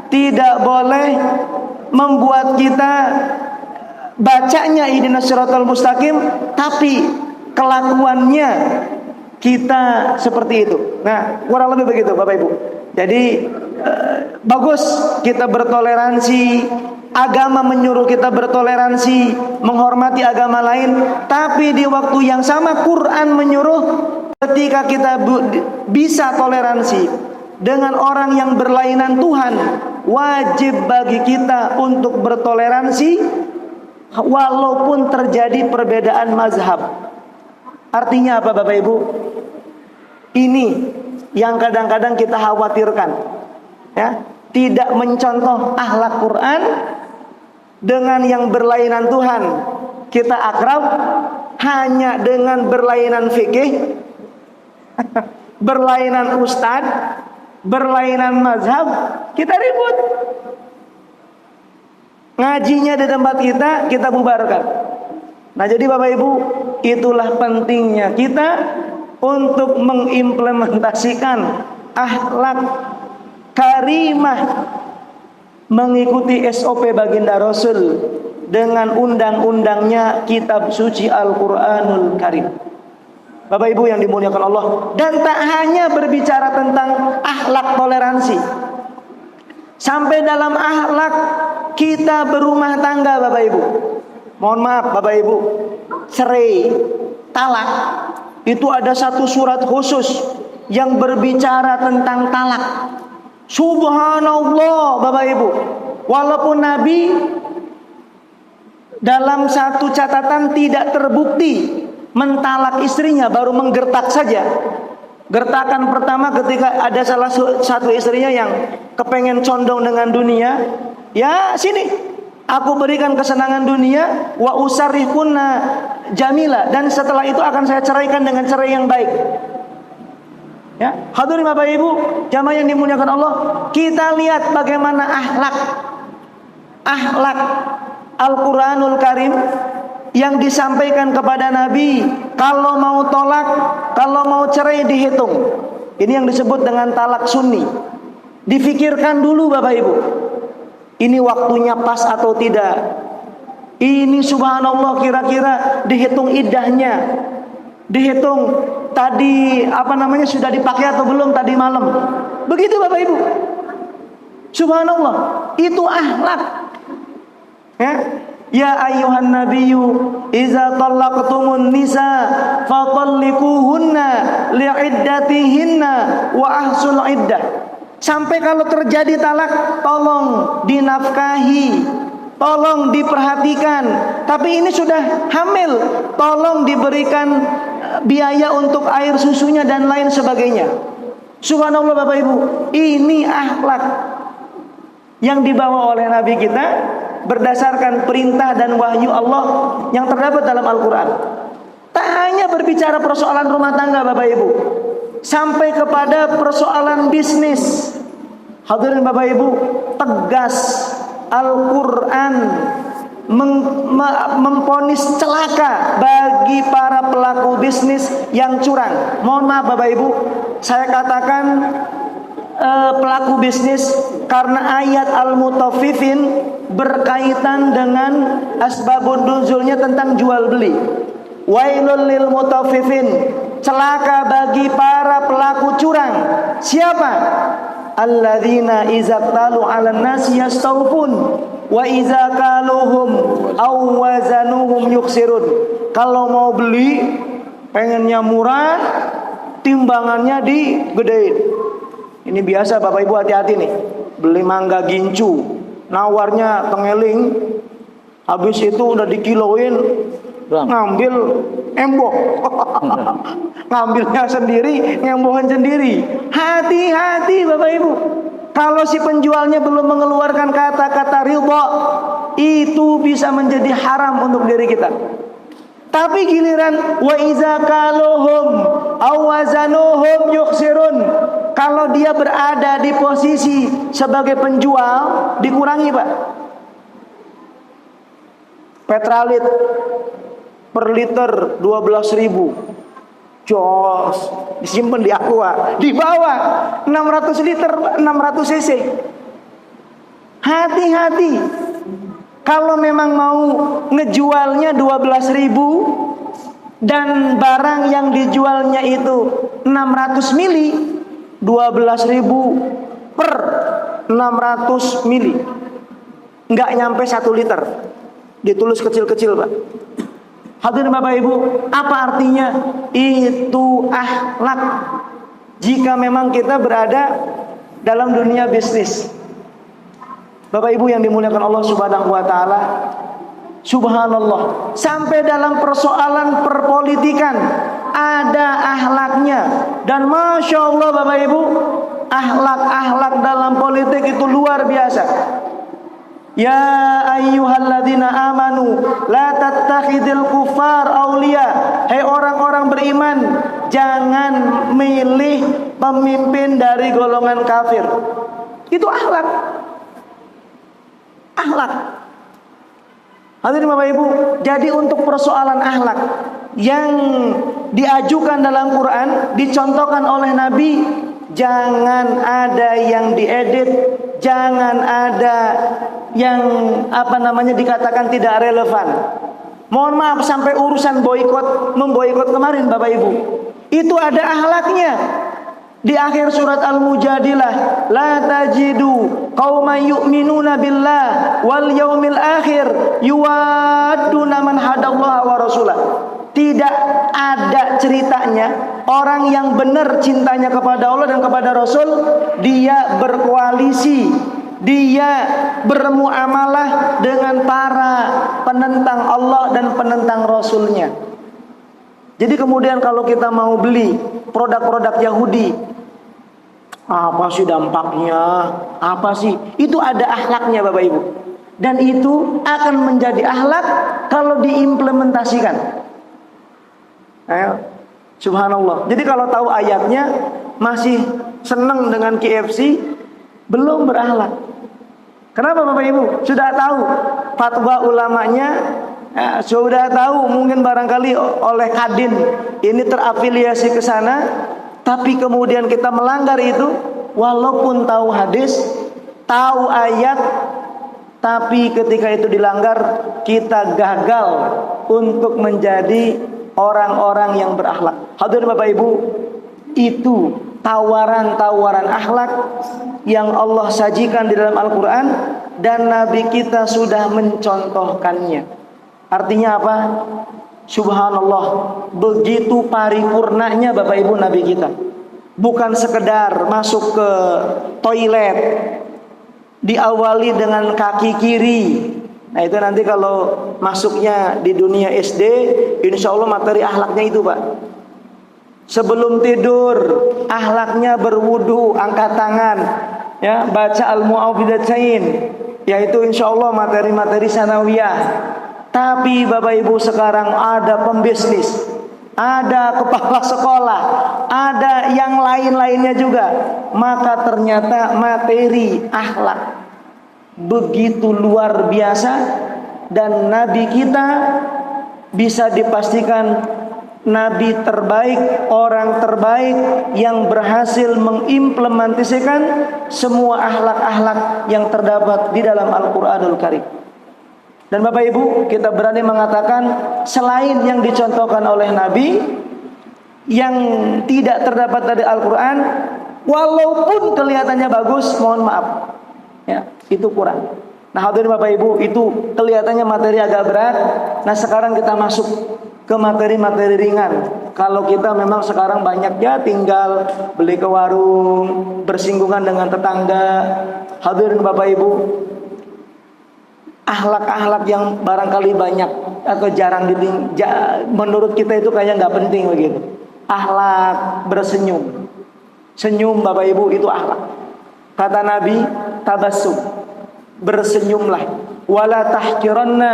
tidak boleh membuat kita bacanya ihdinas siratal mustaqim tapi kelakuannya kita seperti itu. Nah, kurang lebih begitu Bapak Ibu. Jadi bagus kita bertoleransi, agama menyuruh kita bertoleransi, menghormati agama lain, tapi di waktu yang sama Quran menyuruh ketika kita bisa toleransi, dengan orang yang berlainan Tuhan, wajib bagi kita untuk bertoleransi walaupun terjadi perbedaan mazhab. Artinya apa Bapak Ibu? Ini yang kadang-kadang kita khawatirkan, ya, tidak mencontoh akhlak Quran dengan yang berlainan Tuhan. Kita akrab hanya dengan berlainan fikih, berlainan ustadz, berlainan mazhab, kita ribut. Ngajinya di tempat kita bubarkan. Nah jadi Bapak Ibu, itulah pentingnya kita untuk mengimplementasikan akhlak karimah, mengikuti SOP baginda Rasul dengan undang-undangnya kitab suci Al-Quranul Karim. Bapak Ibu yang dimuliakan Allah, dan tak hanya berbicara tentang akhlak toleransi, sampai dalam akhlak kita berumah tangga Bapak Ibu. Mohon maaf Bapak Ibu, cerai, talak, itu ada satu surat khusus yang berbicara tentang talak. Subhanallah Bapak Ibu, walaupun Nabi dalam satu catatan tidak terbukti mentalak istrinya, baru menggertak saja. Gertakan pertama ketika ada salah satu istrinya yang kepengen condong dengan dunia, ya sini aku berikan kesenangan dunia, wa usarrihkunna jamila, dan setelah itu akan saya ceraikan dengan cerai yang baik. Ya, hadirin Bapak Ibu, jamaah yang dimuliakan Allah, kita lihat bagaimana akhlak Al-Quranul Karim yang disampaikan kepada Nabi. Kalau mau tolak, kalau mau cerai dihitung. Ini yang disebut dengan talak sunni. Difikirkan dulu Bapak Ibu, ini waktunya pas atau tidak. Ini subhanallah kira-kira dihitung iddahnya, dihitung tadi sudah dipakai atau belum tadi malam. Begitu Bapak Ibu. Subhanallah, itu akhlak. Ya ayyuhan nabiyyu idza talaqtumun nisa fatalliquhunna li'iddatihinna wa ahsul iddah. Sampai kalau terjadi talak, tolong dinafkahi, tolong diperhatikan. Tapi ini sudah hamil, tolong diberikan biaya untuk air susunya dan lain sebagainya. Subhanallah Bapak Ibu, ini akhlak yang dibawa oleh Nabi kita berdasarkan perintah dan wahyu Allah yang terdapat dalam Al-Quran. Tak hanya berbicara persoalan rumah tangga Bapak Ibu, sampai kepada persoalan bisnis. Hadirin Bapak Ibu, tegas Al-Quran memvonis celaka bagi para pelaku bisnis yang curang. Mohon maaf Bapak Ibu, saya katakan pelaku bisnis karena ayat Al-Mutaffifin berkaitan dengan asbabun nuzulnya tentang jual beli. Wailul lil mutaffifin, celaka bagi para pelaku curang. Siapa? Alladzina idza talu 'alan nasi yastawfun wa idza kaluhum aw wazanuhum yuksirun. Kalau mau beli pengennya murah, timbangannya digedein. Ini biasa Bapak Ibu, hati-hati nih. Beli mangga gincu, nawarnya tengeling, habis itu udah dikiloin, ngambil embok. Ngambilnya sendiri, ngembohan sendiri. Hati-hati Bapak Ibu. Kalau si penjualnya belum mengeluarkan kata-kata ridha, itu bisa menjadi haram untuk diri kita. Tapi giliran wa iza kaluhum aw wazanuhum yuksirun, kalau dia berada di posisi sebagai penjual, dikurangi Pak. Petralit per liter 12.000, jos, disimpan di aqua, di bawah 600 liter 600 cc. Hati-hati. Kalau memang mau ngejualnya 12.000 dan barang yang dijualnya itu 600 mili, 12.000 per 600 mili, nggak nyampe 1 liter, ditulis kecil-kecil Pak. Hadirin Bapak Ibu, apa artinya? Itu akhlak. Jika memang kita berada dalam dunia bisnis. Bapak Ibu yang dimuliakan Allah Subhanahu wa taala, subhanallah, sampai dalam persoalan perpolitikan ada akhlaknya. Dan Masya Allah Bapak Ibu, akhlak-akhlak dalam politik itu luar biasa. Ya ayyuhalladzina amanu la tattakhidil kufar awliya. Hai orang-orang beriman, jangan milih pemimpin dari golongan kafir. Itu akhlak. Akhlak. Hadirin Bapak Ibu, jadi untuk persoalan akhlak yang diajukan dalam Quran, dicontohkan oleh Nabi, jangan ada yang diedit, jangan ada yang dikatakan tidak relevan. Mohon maaf sampai urusan memboikot kemarin Bapak Ibu, itu ada akhlaknya. Di akhir surat Al-Mujadilah, la tajidu qauman yu'minuna billah wal yaumil akhir yuwadduna man hadallaha wa rasulah. Tidak ada ceritanya orang yang benar cintanya kepada Allah dan kepada Rasul, dia berkoalisi, dia bermuamalah dengan para penentang Allah dan penentang Rasulnya. Jadi kemudian kalau kita mau beli produk-produk Yahudi, apa sih dampaknya? Apa sih? Itu ada akhlaknya Bapak Ibu. Dan itu akan menjadi akhlak kalau diimplementasikan. Ayo, subhanallah. Jadi kalau tahu ayatnya masih senang dengan KFC, belum berakhlak. Kenapa Bapak Ibu? Sudah tahu fatwa ulamanya, sudah tahu mungkin barangkali oleh Kadin ini terafiliasi ke sana, tapi kemudian kita melanggar itu, walaupun tahu hadis, tahu ayat, tapi ketika itu dilanggar, kita gagal untuk menjadi orang-orang yang berakhlak. Hadirin Bapak Ibu, itu tawaran-tawaran akhlak yang Allah sajikan di dalam Al-Quran, dan Nabi kita sudah mencontohkannya. Artinya apa? Subhanallah, begitu paripurnanya Bapak Ibu Nabi kita. Bukan sekedar masuk ke toilet diawali dengan kaki kiri. Nah itu nanti kalau masuknya di dunia SD, insya Allah materi akhlaknya itu Pak. Sebelum tidur, akhlaknya berwudu, angkat tangan, ya, baca al-mu'awwidzatain, yaitu insya Allah materi-materi sanawiyah. Tapi Bapak Ibu sekarang ada pembisnis, ada kepala sekolah, ada yang lain-lainnya juga. Maka ternyata materi akhlak begitu luar biasa, dan Nabi kita bisa dipastikan Nabi terbaik, orang terbaik yang berhasil mengimplementasikan semua akhlak-akhlak yang terdapat di dalam Al-Quranul Karim. Dan Bapak Ibu, kita berani mengatakan selain yang dicontohkan oleh Nabi yang tidak terdapat dari Al-Quran, walaupun kelihatannya bagus, mohon maaf, ya, itu kurang. Nah hadirin Bapak Ibu, itu kelihatannya materi agak berat. Nah sekarang kita masuk ke materi-materi ringan. Kalau kita memang sekarang banyak ya tinggal beli ke warung, bersinggungan dengan tetangga. Hadirin Bapak Ibu, akhlak-akhlak yang barangkali banyak atau jarang menurut kita itu kayaknya nggak penting begitu. Akhlak bersenyum, senyum Bapak Ibu itu akhlak. Kata Nabi, tabassum, bersenyumlah. Wala tahqiranna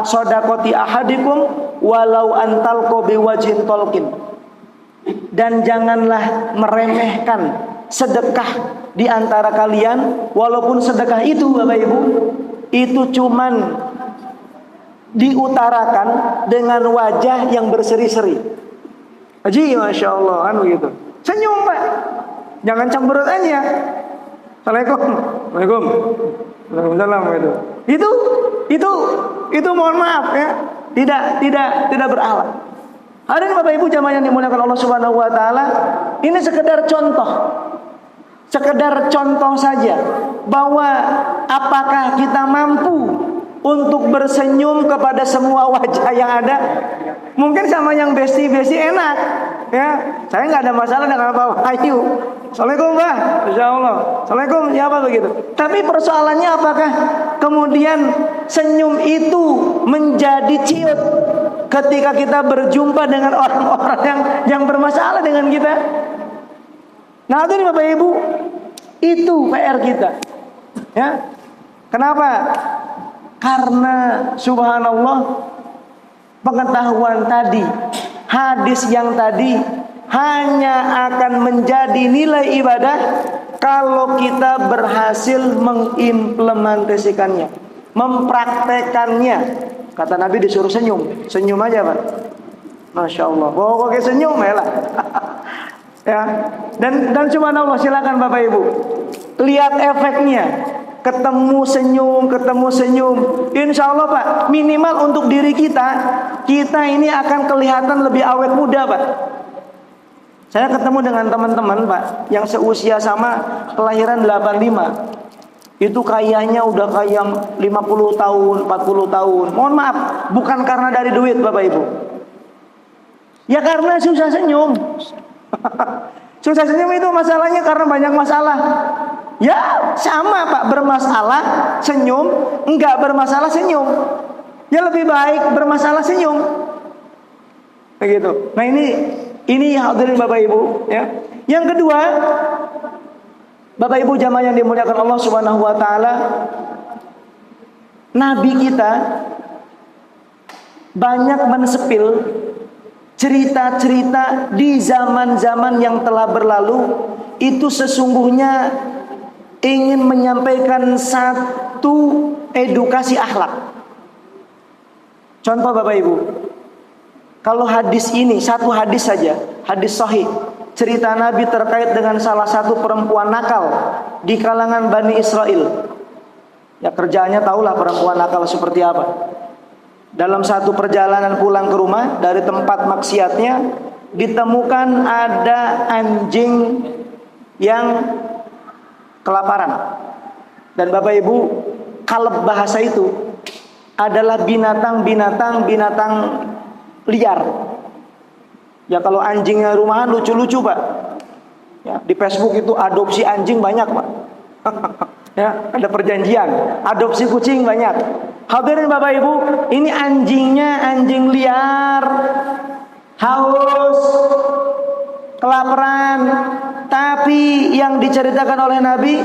sadaqati ahadikum walau antalqo biwajhin talqin. Dan janganlah meremehkan sedekah di antara kalian, walaupun sedekah itu Bapak Ibu itu cuman diutarakan dengan wajah yang berseri-seri. Haji, Masya Allah, kan begitu. Senyum Pak, jangan cemberut aja. Assalamualaikum, Waalaikumsalam, Waalaikumsalam gitu. Itu mohon maaf ya, tidak berakhlak. Hadirin Bapak Ibu jamaah yang dimuliakan Allah Subhanahu wa taala, ini sekedar contoh. Sekedar contoh saja bahwa apakah kita mampu untuk bersenyum kepada semua wajah yang ada. Mungkin sama yang besti-besti enak, ya. Saya nggak ada masalah dengan Pak Wahyu. Assalamualaikum Pak, Insya Allah. Assalamualaikum, ya apa begitu. Tapi persoalannya apakah kemudian senyum itu menjadi ciut ketika kita berjumpa dengan orang-orang yang bermasalah dengan kita? Nah itu nih Bapak Ibu, itu PR kita. Ya, kenapa? Karena subhanallah pengetahuan tadi, hadis yang tadi hanya akan menjadi nilai ibadah kalau kita berhasil mengimplementasikannya, mempraktekannya. Kata Nabi disuruh senyum, senyum aja Pak. Masya Allah, pokoknya senyum ya lah. Ya, dan subhanallah, silakan Bapak Ibu lihat efeknya. Ketemu senyum, insya Allah Pak, minimal untuk diri kita ini akan kelihatan lebih awet muda Pak. Saya ketemu dengan teman-teman Pak yang seusia sama, kelahiran 85. Itu kayaknya udah kayak 50 tahun, 40 tahun. Mohon maaf, bukan karena dari duit Bapak Ibu. Ya karena susah senyum. Susah senyum itu masalahnya karena banyak masalah. Ya sama Pak, bermasalah senyum, enggak bermasalah senyum. Ya lebih baik bermasalah senyum. Begitu. Nah ini hadirin Bapak Ibu ya. Yang kedua, Bapak Ibu jamaah yang dimuliakan Allah Subhanahu wa taala, Nabi kita banyak mensepil cerita-cerita di zaman-zaman yang telah berlalu, itu sesungguhnya ingin menyampaikan satu edukasi akhlak. Contoh Bapak Ibu, kalau hadis ini, satu hadis saja, hadis sahih, cerita Nabi terkait dengan salah satu perempuan nakal di kalangan Bani Israel. Ya kerjaannya tahulah perempuan nakal seperti apa. Dalam satu perjalanan pulang ke rumah dari tempat maksiatnya, ditemukan ada anjing yang kelaparan. Dan Bapak Ibu, kalb bahasa itu adalah binatang liar. Ya kalau anjingnya rumahan lucu-lucu Pak. Ya, di Facebook itu adopsi anjing banyak Pak. Ya, ada perjanjian, adopsi kucing banyak. Hadirin Bapak Ibu, ini anjingnya anjing liar, haus, kelaparan. Tapi yang diceritakan oleh Nabi,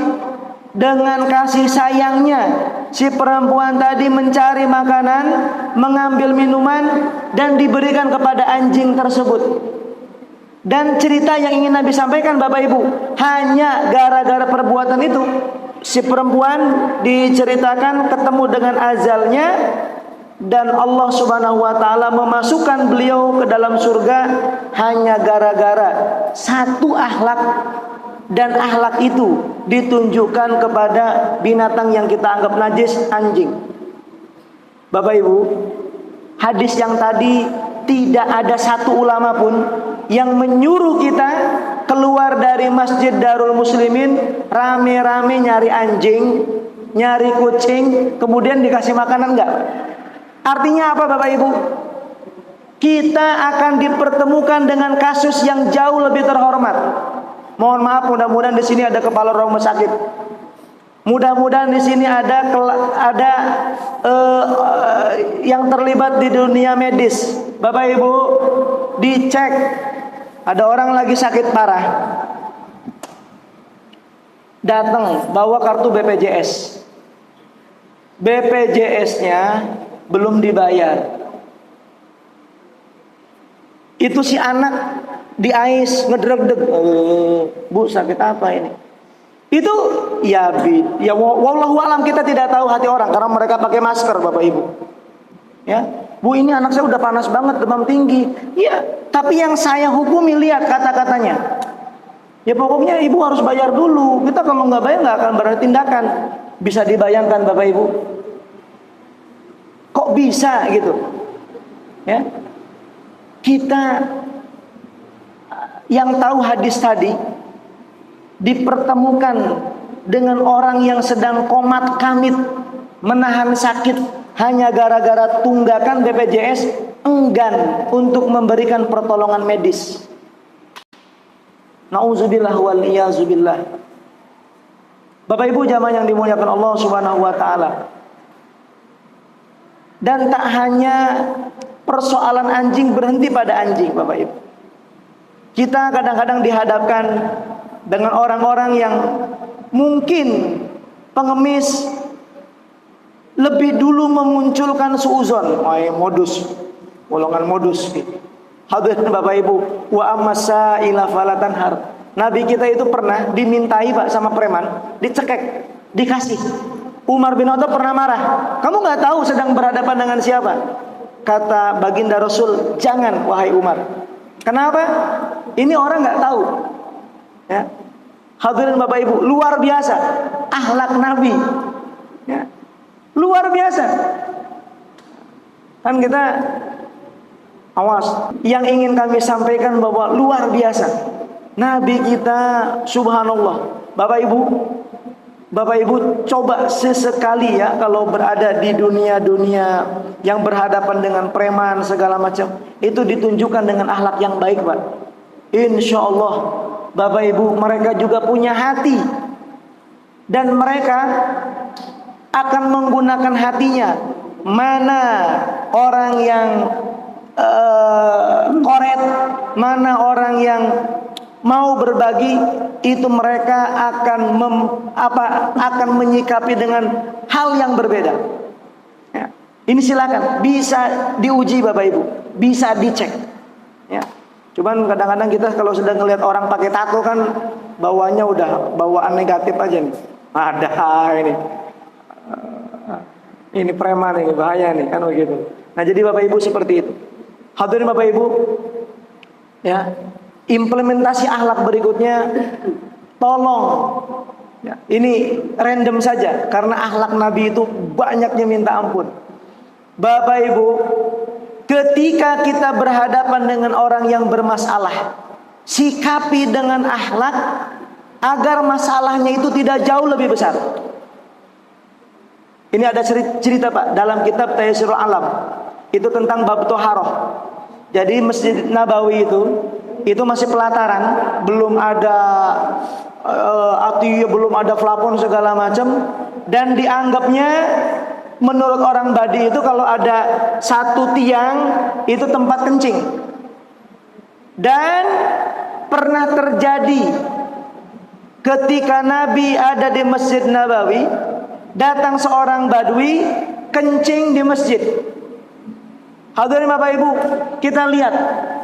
dengan kasih sayangnya si perempuan tadi mencari makanan, mengambil minuman, dan diberikan kepada anjing tersebut. Dan cerita yang ingin Nabi sampaikan Bapak Ibu, hanya gara-gara perbuatan itu, si perempuan diceritakan ketemu dengan azalnya, dan Allah Subhanahu wa taala memasukkan beliau ke dalam surga hanya gara-gara satu akhlak, dan akhlak itu ditunjukkan kepada binatang yang kita anggap najis, anjing. Bapak Ibu, hadis yang tadi tidak ada satu ulama pun yang menyuruh kita keluar dari Masjid Darul Muslimin rame-rame nyari anjing, nyari kucing, kemudian dikasih makanan, enggak. Artinya apa Bapak Ibu? Kita akan dipertemukan dengan kasus yang jauh lebih terhormat. Mohon maaf, mudah-mudahan di sini ada kepala rumah sakit. Mudah-mudahan di sini ada yang terlibat di dunia medis. Bapak Ibu, dicek. Ada orang lagi sakit parah, datang bawa kartu BPJS. BPJS-nya belum dibayar. Itu si anak di ais ngedreg-deg, Bu sakit apa ini? Itu ya wallahu alam, kita tidak tahu hati orang karena mereka pakai masker Bapak Ibu. Ya, Bu ini anak saya udah panas banget, demam tinggi. Iya, tapi yang saya hukumi lihat kata-katanya. Ya pokoknya Ibu harus bayar dulu. Kita kalau nggak bayar nggak akan berani tindakan. Bisa dibayangkan Bapak Ibu? Kok bisa gitu? Ya, kita yang tahu hadis tadi dipertemukan dengan orang yang sedang komat kamit, menahan sakit hanya gara-gara tunggakan BPJS, enggan untuk memberikan pertolongan medis. Nauzubillah wal iyazubillah. Bapak Ibu jamaah yang dimuliakan Allah Subhanahu wa taala. Dan tak hanya persoalan anjing berhenti pada anjing, Bapak Ibu. Kita kadang-kadang dihadapkan dengan orang-orang yang mungkin pengemis lebih dulu memunculkan suuzon, modus, golongan modus. Hadirin Bapak Ibu, wa amasa ila falatanhar. Nabi kita itu pernah dimintai Pak sama preman, dicekek, dikasih. Umar bin Khattab pernah marah. Kamu nggak tahu sedang berhadapan dengan siapa? Kata baginda Rasul, jangan wahai Umar. Kenapa? Ini orang nggak tahu. Ya. Hadirin Bapak Ibu, luar biasa akhlak Nabi. Ya. Luar biasa. Kan kita awas. Yang ingin kami sampaikan bahwa luar biasa Nabi kita, subhanallah. Bapak Ibu coba sesekali ya kalau berada di dunia-dunia yang berhadapan dengan preman segala macam, itu ditunjukkan dengan akhlak yang baik, Pak. Insya Allah Bapak Ibu mereka juga punya hati, dan mereka akan menggunakan hatinya. Mana orang yang koret, mana orang yang mau berbagi, itu mereka akan menyikapi dengan hal yang berbeda. Ya. Ini silakan bisa diuji Bapak Ibu, bisa dicek. Ya. Cuman kadang-kadang kita kalau sudah ngelihat orang pakai tato kan bawanya udah bawaan negatif aja nih. Ada ini preman nih, bahaya nih kan begitu. Nah jadi Bapak Ibu seperti itu. Hadirin Bapak Ibu, ya. Implementasi akhlak berikutnya, tolong ya, ini random saja karena akhlak Nabi itu banyaknya minta ampun. Bapak Ibu, ketika kita berhadapan dengan orang yang bermasalah, sikapi dengan akhlak agar masalahnya itu tidak jauh lebih besar. Ini ada cerita Pak dalam kitab Taysirul Alam, itu tentang bab toharoh. Jadi Masjid Nabawi itu masih pelataran, belum ada belum ada plafon segala macam, dan dianggapnya menurut orang Badi itu kalau ada satu tiang itu tempat kencing. Dan pernah terjadi ketika Nabi ada di Masjid Nabawi, datang seorang Badui kencing di masjid. Hadirin Bapak Ibu, kita lihat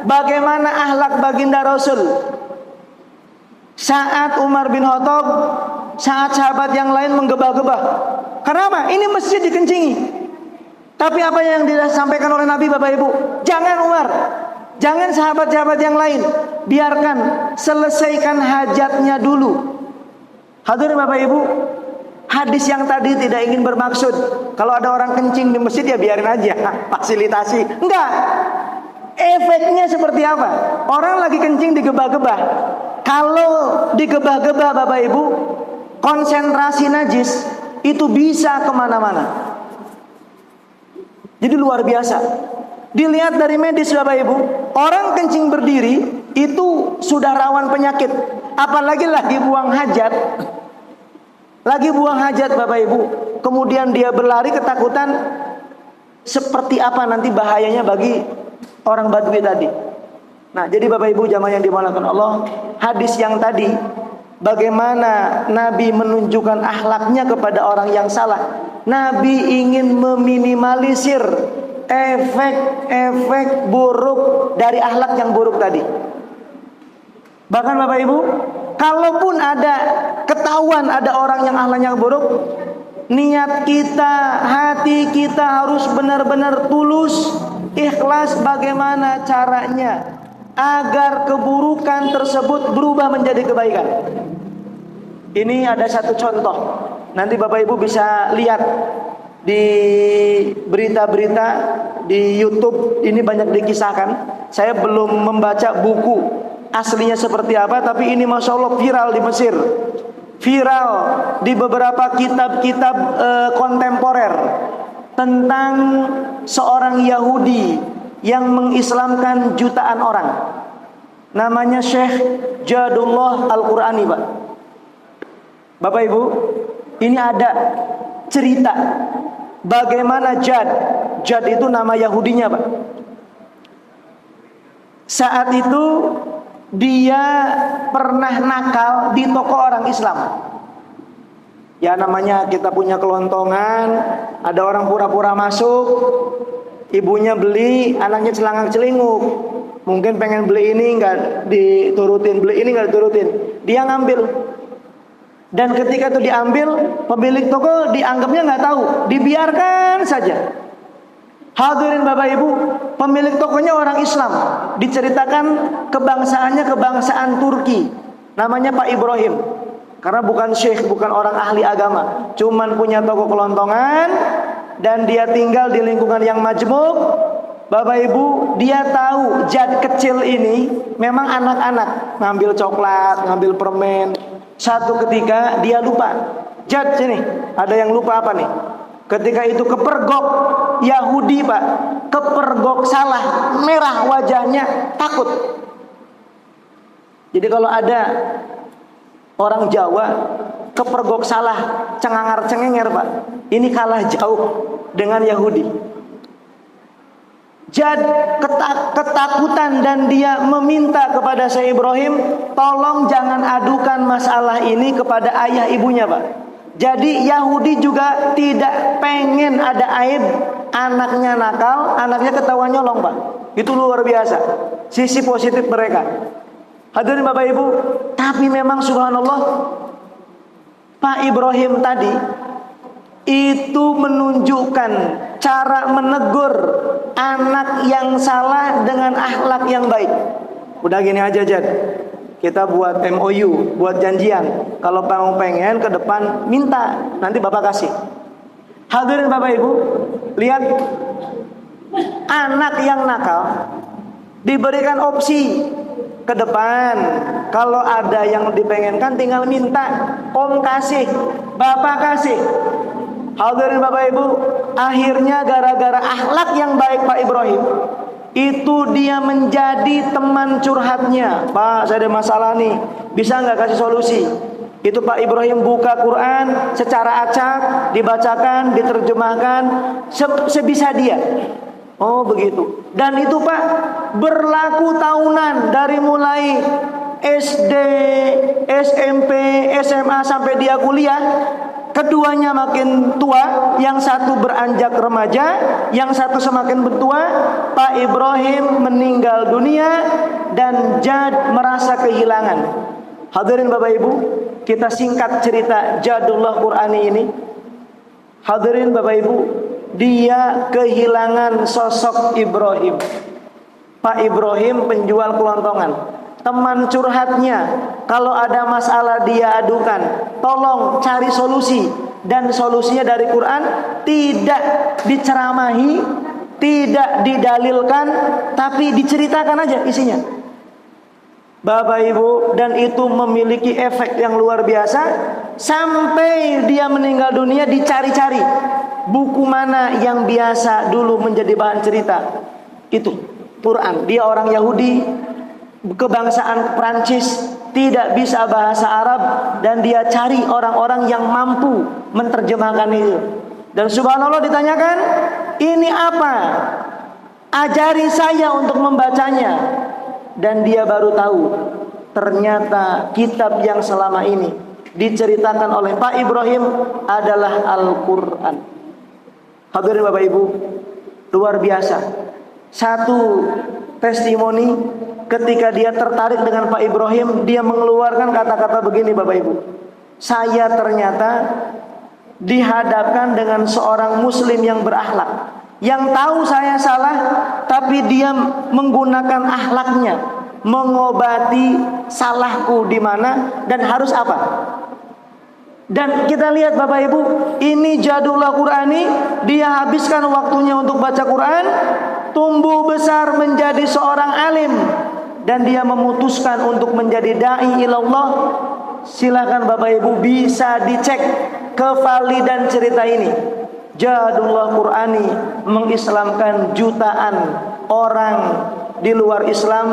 bagaimana akhlak baginda Rasul. Saat Umar bin Khattab, saat sahabat yang lain menggebah-gebah. Kenapa? Ini masjid dikencingi. Tapi apa yang disampaikan oleh Nabi Bapak Ibu? Jangan Umar, jangan sahabat-sahabat yang lain, biarkan selesaikan hajatnya dulu. Hadirin Bapak Ibu, hadis yang tadi tidak ingin bermaksud kalau ada orang kencing di masjid ya biarin aja, fasilitasi. Enggak. Efeknya seperti apa? Orang lagi kencing digebah-gebah. Kalau digebah-gebah Bapak Ibu, konsentrasi najis itu bisa kemana-mana. Jadi luar biasa. Dilihat dari medis Bapak Ibu, orang kencing berdiri itu sudah rawan penyakit. Apalagi lagi buang hajat. Lagi buang hajat Bapak Ibu, kemudian dia berlari ketakutan, seperti apa nanti bahayanya bagi orang Badui tadi. Nah jadi Bapak Ibu jamaah yang dimuliakan Allah, hadis yang tadi bagaimana Nabi menunjukkan akhlaknya kepada orang yang salah. Nabi ingin meminimalisir efek-efek buruk dari akhlak yang buruk tadi. Bahkan Bapak Ibu, kalaupun ada ketahuan ada orang yang akhlaknya buruk, niat kita, hati kita harus benar-benar tulus, ikhlas bagaimana caranya agar keburukan tersebut berubah menjadi kebaikan. Ini ada satu contoh. Nanti Bapak Ibu bisa lihat di berita-berita di YouTube, ini banyak dikisahkan. Saya belum membaca buku aslinya seperti apa, tapi ini Masya Allah viral di Mesir, viral di beberapa kitab-kitab kontemporer tentang seorang Yahudi yang mengislamkan jutaan orang. namanya Syekh Jadullah Al-Qurani, Pak. Bapak Ibu, ini ada cerita bagaimana Jad itu nama Yahudinya, Pak. Saat itu dia pernah nakal di toko orang Islam. Ya namanya kita punya kelontongan, ada orang pura-pura masuk, ibunya beli, anaknya celangak-celinguk. Mungkin pengen beli ini nggak diturutin, beli ini nggak diturutin. Dia ngambil. Dan ketika itu diambil, pemilik toko dianggapnya nggak tahu, dibiarkan saja. Hadirin Bapak Ibu, pemilik tokonya orang Islam, diceritakan kebangsaannya kebangsaan Turki, namanya Pak Ibrahim. Karena bukan syekh, bukan orang ahli agama, cuman punya toko kelontongan dan dia tinggal di lingkungan yang majmuk. Bapak Ibu, dia tahu Jad kecil ini memang anak-anak ngambil coklat, ngambil permen. Satu ketika dia lupa. Jad sini, ada yang lupa apa nih? Ketika itu kepergok Yahudi, Pak. Kepergok salah, merah wajahnya, takut. Jadi kalau ada orang Jawa kepergok salah, cengangar-cengenger, Pak, ini kalah jauh dengan Yahudi. Jad ketakutan dan dia meminta kepada Syekh Ibrahim, tolong jangan adukan masalah ini kepada ayah ibunya, Pak. Jadi Yahudi juga tidak pengen ada aib anaknya nakal, anaknya ketahuan nyolong, Pak. Itu luar biasa sisi positif mereka. Hadirin Bapak Ibu, tapi memang subhanallah Pak Ibrahim tadi itu menunjukkan cara menegur anak yang salah dengan akhlak yang baik. Udah gini aja, Jad, kita buat MOU, buat janjian. Kalau kamu pengen ke depan minta, nanti Bapak kasih. Hadirin Bapak Ibu, lihat anak yang nakal diberikan opsi ke depan. Kalau ada yang dipengenkan tinggal minta, Om kasih, Bapak kasih. Hadirin Bapak Ibu, akhirnya gara-gara akhlak yang baik Pak Ibrahim, itu dia menjadi teman curhatnya. Pak, saya ada masalah nih, bisa nggak kasih solusi? Itu Pak Ibrahim buka Quran secara acak, dibacakan, diterjemahkan sebisa dia. Oh begitu. Dan itu Pak berlaku tahunan, dari mulai SD, SMP, SMA sampai dia kuliah. Keduanya makin tua, yang satu beranjak remaja, yang satu semakin bertua. Pak Ibrahim meninggal dunia dan Jad merasa kehilangan. Hadirin Bapak Ibu, kita singkat cerita Jadullah Qurani ini. Hadirin Bapak Ibu, dia kehilangan sosok Ibrahim. Pak Ibrahim penjual kelontongan, teman curhatnya. Kalau ada masalah dia adukan, tolong cari solusi. Dan solusinya dari Quran, tidak diceramahi, tidak didalilkan, tapi diceritakan aja isinya, Bapak Ibu. Dan itu memiliki efek yang luar biasa. Sampai dia meninggal dunia dicari-cari buku mana yang biasa dulu menjadi bahan cerita. Itu Quran. Dia orang Yahudi, kebangsaan Prancis, tidak bisa bahasa Arab, dan dia cari orang-orang yang mampu menerjemahkan itu. Dan subhanallah ditanyakan, ini apa? Ajari saya untuk membacanya. Dan dia baru tahu, ternyata kitab yang selama ini diceritakan oleh Pak Ibrahim adalah Al-Quran. Hadirin Bapak Ibu, luar biasa. Satu testimoni, ketika dia tertarik dengan Pak Ibrahim, dia mengeluarkan kata-kata begini, Bapak Ibu. Saya ternyata dihadapkan dengan seorang muslim yang berakhlak, yang tahu saya salah, tapi dia menggunakan akhlaknya mengobati salahku di mana dan harus apa. Dan kita lihat Bapak Ibu, ini Jadullah Qurani, dia habiskan waktunya untuk baca Quran, tumbuh besar menjadi seorang alim, dan dia memutuskan untuk menjadi dai ilallah. Silakan Bapak Ibu bisa dicek kevalidan cerita ini. Jadullah Qurani mengislamkan jutaan orang di luar Islam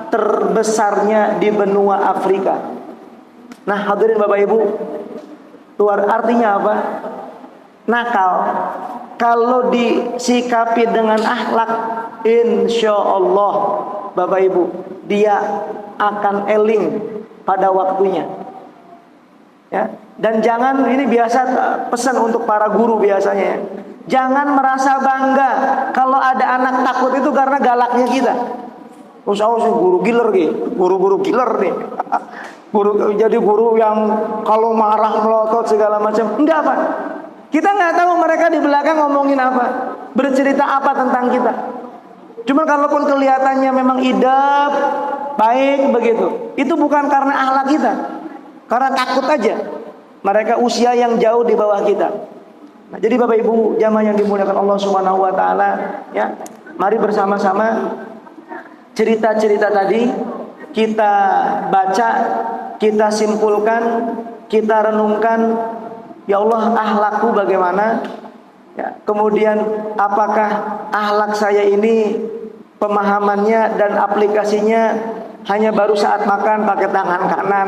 terbesarnya di benua Afrika. Nah, hadirin Bapak Ibu, artinya apa? Nakal kalau disikapi dengan akhlak, insya Allah Bapak Ibu, dia akan eling pada waktunya. Ya, dan jangan, ini biasa pesan untuk para guru biasanya ya. Jangan merasa bangga kalau ada anak takut itu karena galaknya kita. Usah guru giler gitu, guru-guru giler nih. Jadi guru yang kalau marah melotot segala macam. Enggak, Pak. Kita nggak tahu mereka di belakang ngomongin apa, bercerita apa tentang kita. Cuma kalaupun kelihatannya memang idap, baik begitu, itu bukan karena akhlak kita, karena takut aja. Mereka usia yang jauh di bawah kita. Nah, jadi Bapak Ibu jamaah yang dimuliakan Allah Subhanahu wa taala, ya. Mari bersama-sama cerita-cerita tadi kita baca, kita simpulkan, kita renungkan. Ya Allah, akhlakku bagaimana? Ya, kemudian apakah akhlak saya ini pemahamannya dan aplikasinya hanya baru saat makan pakai tangan kanan,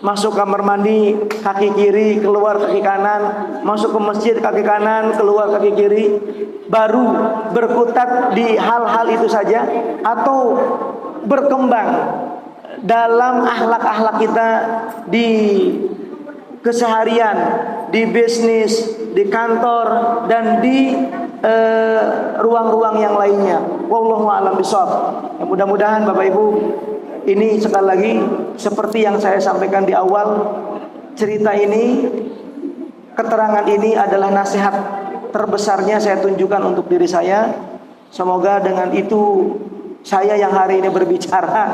masuk kamar mandi kaki kiri, keluar kaki kanan, masuk ke masjid kaki kanan, keluar kaki kiri, baru berkutat di hal-hal itu saja, atau berkembang dalam akhlak-akhlak kita di keseharian, di bisnis, di kantor, dan di ruang-ruang yang lainnya. Wallahu a'lam bishawab. Ya, mudah-mudahan Bapak Ibu, ini sekali lagi seperti yang saya sampaikan di awal, cerita ini, keterangan ini adalah nasihat terbesarnya saya tunjukkan untuk diri saya. Semoga dengan itu saya yang hari ini berbicara,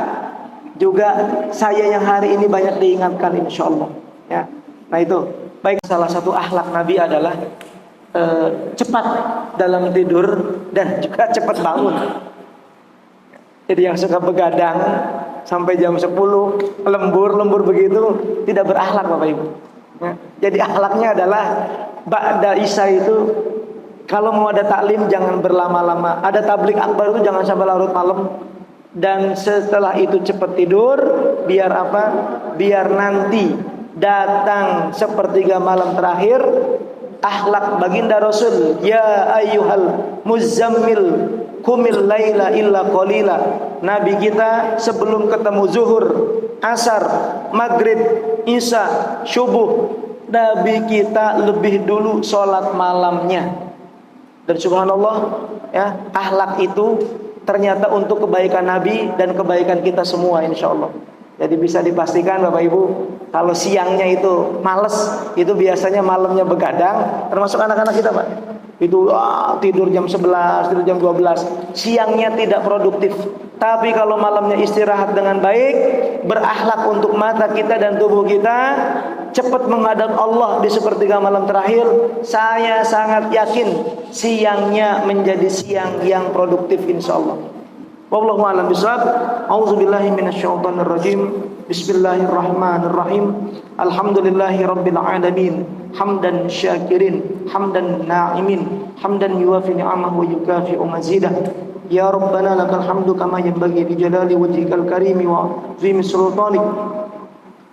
juga saya yang hari ini banyak diingatkan insyaallah. Ya. Nah itu, baik, salah satu akhlak Nabi adalah cepat dalam tidur dan juga cepat bangun. Jadi yang suka begadang sampai jam 10, lembur begitu, tidak berakhlak Bapak Ibu. Ya. Jadi akhlaknya adalah ba'da isya itu, kalau mau ada taklim jangan berlama-lama, ada tablik akbar itu jangan sampai larut malam. Dan setelah itu cepat tidur, biar apa? Biar nanti datang sepertiga malam terakhir, akhlak baginda Rasul, ya ayyuhal muzammil kumil laila illa qalila. Nabi kita sebelum ketemu zuhur, asar, maghrib, isya, subuh, Nabi kita lebih dulu sholat malamnya. Dan subhanallah, ya, akhlak itu ternyata untuk kebaikan Nabi dan kebaikan kita semua insyaallah. Jadi bisa dipastikan Bapak Ibu, kalau siangnya itu males, itu biasanya malamnya begadang, termasuk anak-anak kita Pak. Itu tidur jam 11, tidur jam 12, siangnya tidak produktif. Tapi kalau malamnya istirahat dengan baik, berakhlak untuk mata kita dan tubuh kita, cepat menghadap Allah di sepertiga malam terakhir, saya sangat yakin siangnya menjadi siang yang produktif insyaallah. Wallahu a'lam bishawab. A'udzubillahi minasyaitonir rajim. Bismillahirrahmanirrahim. Alhamdulillahi rabbil alamin. Hamdan syakirin, hamdan na'imin, hamdan yuwafi ni'amahu wa yukafi'u mazidah. Ya Rabbana lakal hamdu kama yanbaghi li jalali wajhikal karimi wa 'azimi sultanik.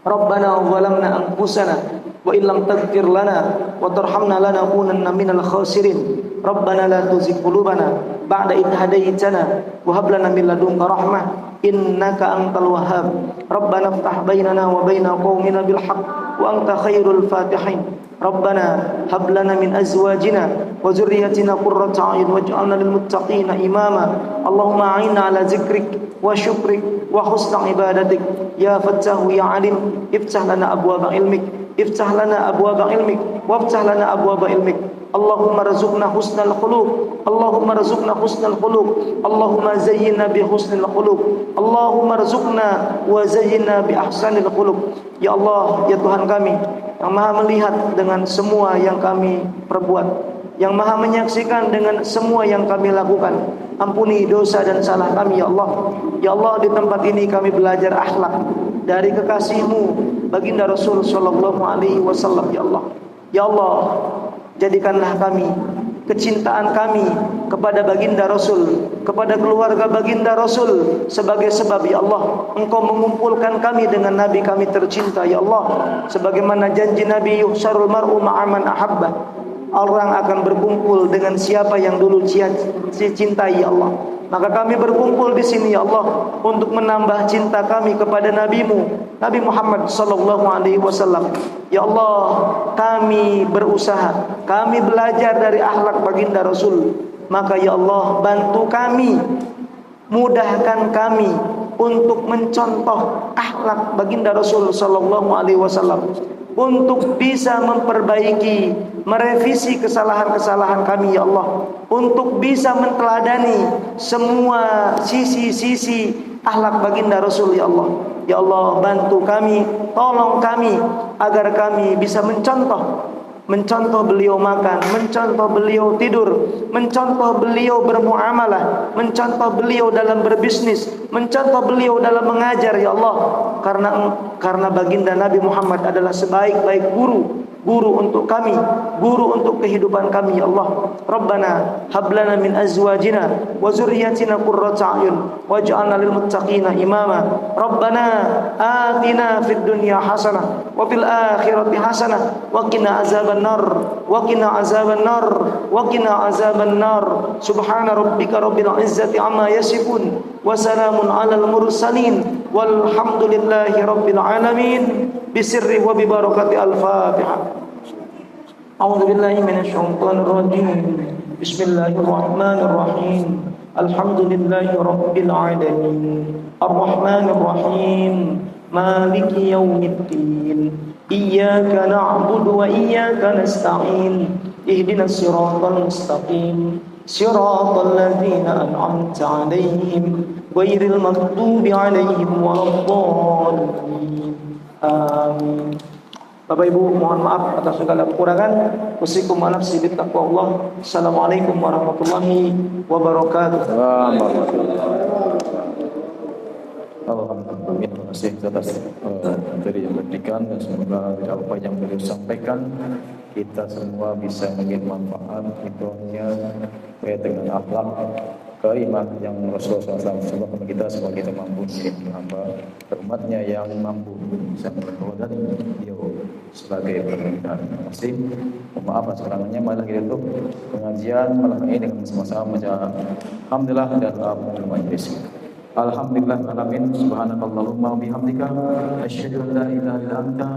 Rabbana zalamna anfusana wa illam taghfir lana wa tarhamna lanakunanna minal khasirin. Rabbana la tuzigh qulubana ba'da idh hadaytana wa hab lana min ladunka rahmah innaka antal wahhab. Rabbana iftah bainana wa baina qaumina bil haqq wa anta khairul fatihin. Rabbana hab lana min azwajina wa dhurriyyatina qurrata a'yun waj'alna lil muttaqina imama. Allahumma a'inna ala zikrik wa syukrik wa husni ibadatik. Ya Fattahu ya Alim, iftah lana abwaaba ilmik, iftah lana abwaaba ilmik, waftah lana abwaaba ilmik. Allahumma rzuqna husnal khuluq, Allahumma rzuqna husnal khuluq, Allahumma zayyinna bi husnil khuluq, Allahumma rzuqna wa zayyinna bi ahsanil khuluq. Ya Allah, ya Tuhan kami yang Maha melihat dengan semua yang kami perbuat, yang Maha menyaksikan dengan semua yang kami lakukan. Ampuni dosa dan salah kami ya Allah. Ya Allah, di tempat ini kami belajar akhlak dari kekasih-Mu baginda Rasul sallallahu alaihi wasallam ya Allah. Ya Allah, jadikanlah kami kecintaan kami kepada baginda Rasul, kepada keluarga baginda Rasul sebagai sebab ya Allah Engkau mengumpulkan kami dengan Nabi kami tercinta ya Allah, sebagaimana janji Nabi yuhsyarul mar'u ma'aman ahabba, orang akan berkumpul dengan siapa yang dulu cintai ya Allah. Maka kami berkumpul di sini ya Allah untuk menambah cinta kami kepada Nabi-Mu, Nabi Muhammad sallallahu alaihi wasallam. Ya Allah, kami berusaha, kami belajar dari akhlak baginda Rasul. Maka ya Allah, bantu kami, mudahkan kami untuk mencontoh akhlak baginda Rasul sallallahu alaihi wasallam, untuk bisa memperbaiki, merevisi kesalahan-kesalahan kami ya Allah, untuk bisa menteladani semua sisi-sisi akhlak baginda Rasul ya Allah. Ya Allah, bantu kami, tolong kami agar kami bisa mencontoh beliau makan, mencontoh beliau tidur, mencontoh beliau bermuamalah, mencontoh beliau dalam berbisnis, mencontoh beliau dalam mengajar ya Allah. Karena baginda Nabi Muhammad adalah sebaik-baik guru untuk kami, guru untuk kehidupan kami ya Allah. Rabbana hab lana min azwajina wa zurriyyatina qurrata a'yun waj'alna lil muttaqina imama. Rabbana atina fid dunya hasanah wa fil akhirati hasanah wa qina azabannar wa qina azabannar wa qina azabannar. Subhana rabbika rabbil izzati amma yasifun wa salamun alal mursalin walhamdulillahi rabbil alamin. Bisirri wa bibarakati al-Fatihah. A'udzu billahi minasyaitonir rajim. Bismillahirrahmanirrahim. Alhamdulillahi rabbil alamin. Arrahmanir rahim. Maliki yaumiddin. Iyyaka na'budu wa iyyaka nasta'in. Ihdinas siratal mustaqim. Siratal ladzina an'amta 'alaihim ghairil maghdubi 'alaihim waladdallin. Amin. Bapak Ibu, mohon maaf atas segala kekurangan. Usikum wa nafsi bittaqwallah. Assalamualaikum warahmatullahi wabarakatuh. Alhamdulillah, terima kasih atas materi yang diberikan, dan semoga apa yang beliau sampaikan kita semua bisa mengambil manfaat hidupnya kait dengan akhlak karimah yang Rasulullah SAW. Semoga kita semua kita mampu menjadi hamba umatnya yang mampu bisa mengelola beliau sebagai pemimpin. Terima kasih. Maaf atas kekurangannya. Malah kita tutup pengajian malam ini dengan sama-sama membaca alhamdulillah dan alhamdulillah majlis. Alhamdulillah alamin. Subhanakallahumma bihamdika asyhadu an la ilaha illa anta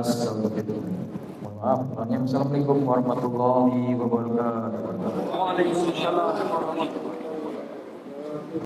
astaghfiruka. Maaf, Assalamualaikum warahmatullahi wabarakatuh. Waalaikumsalam warahmatullahi wabarakatuh.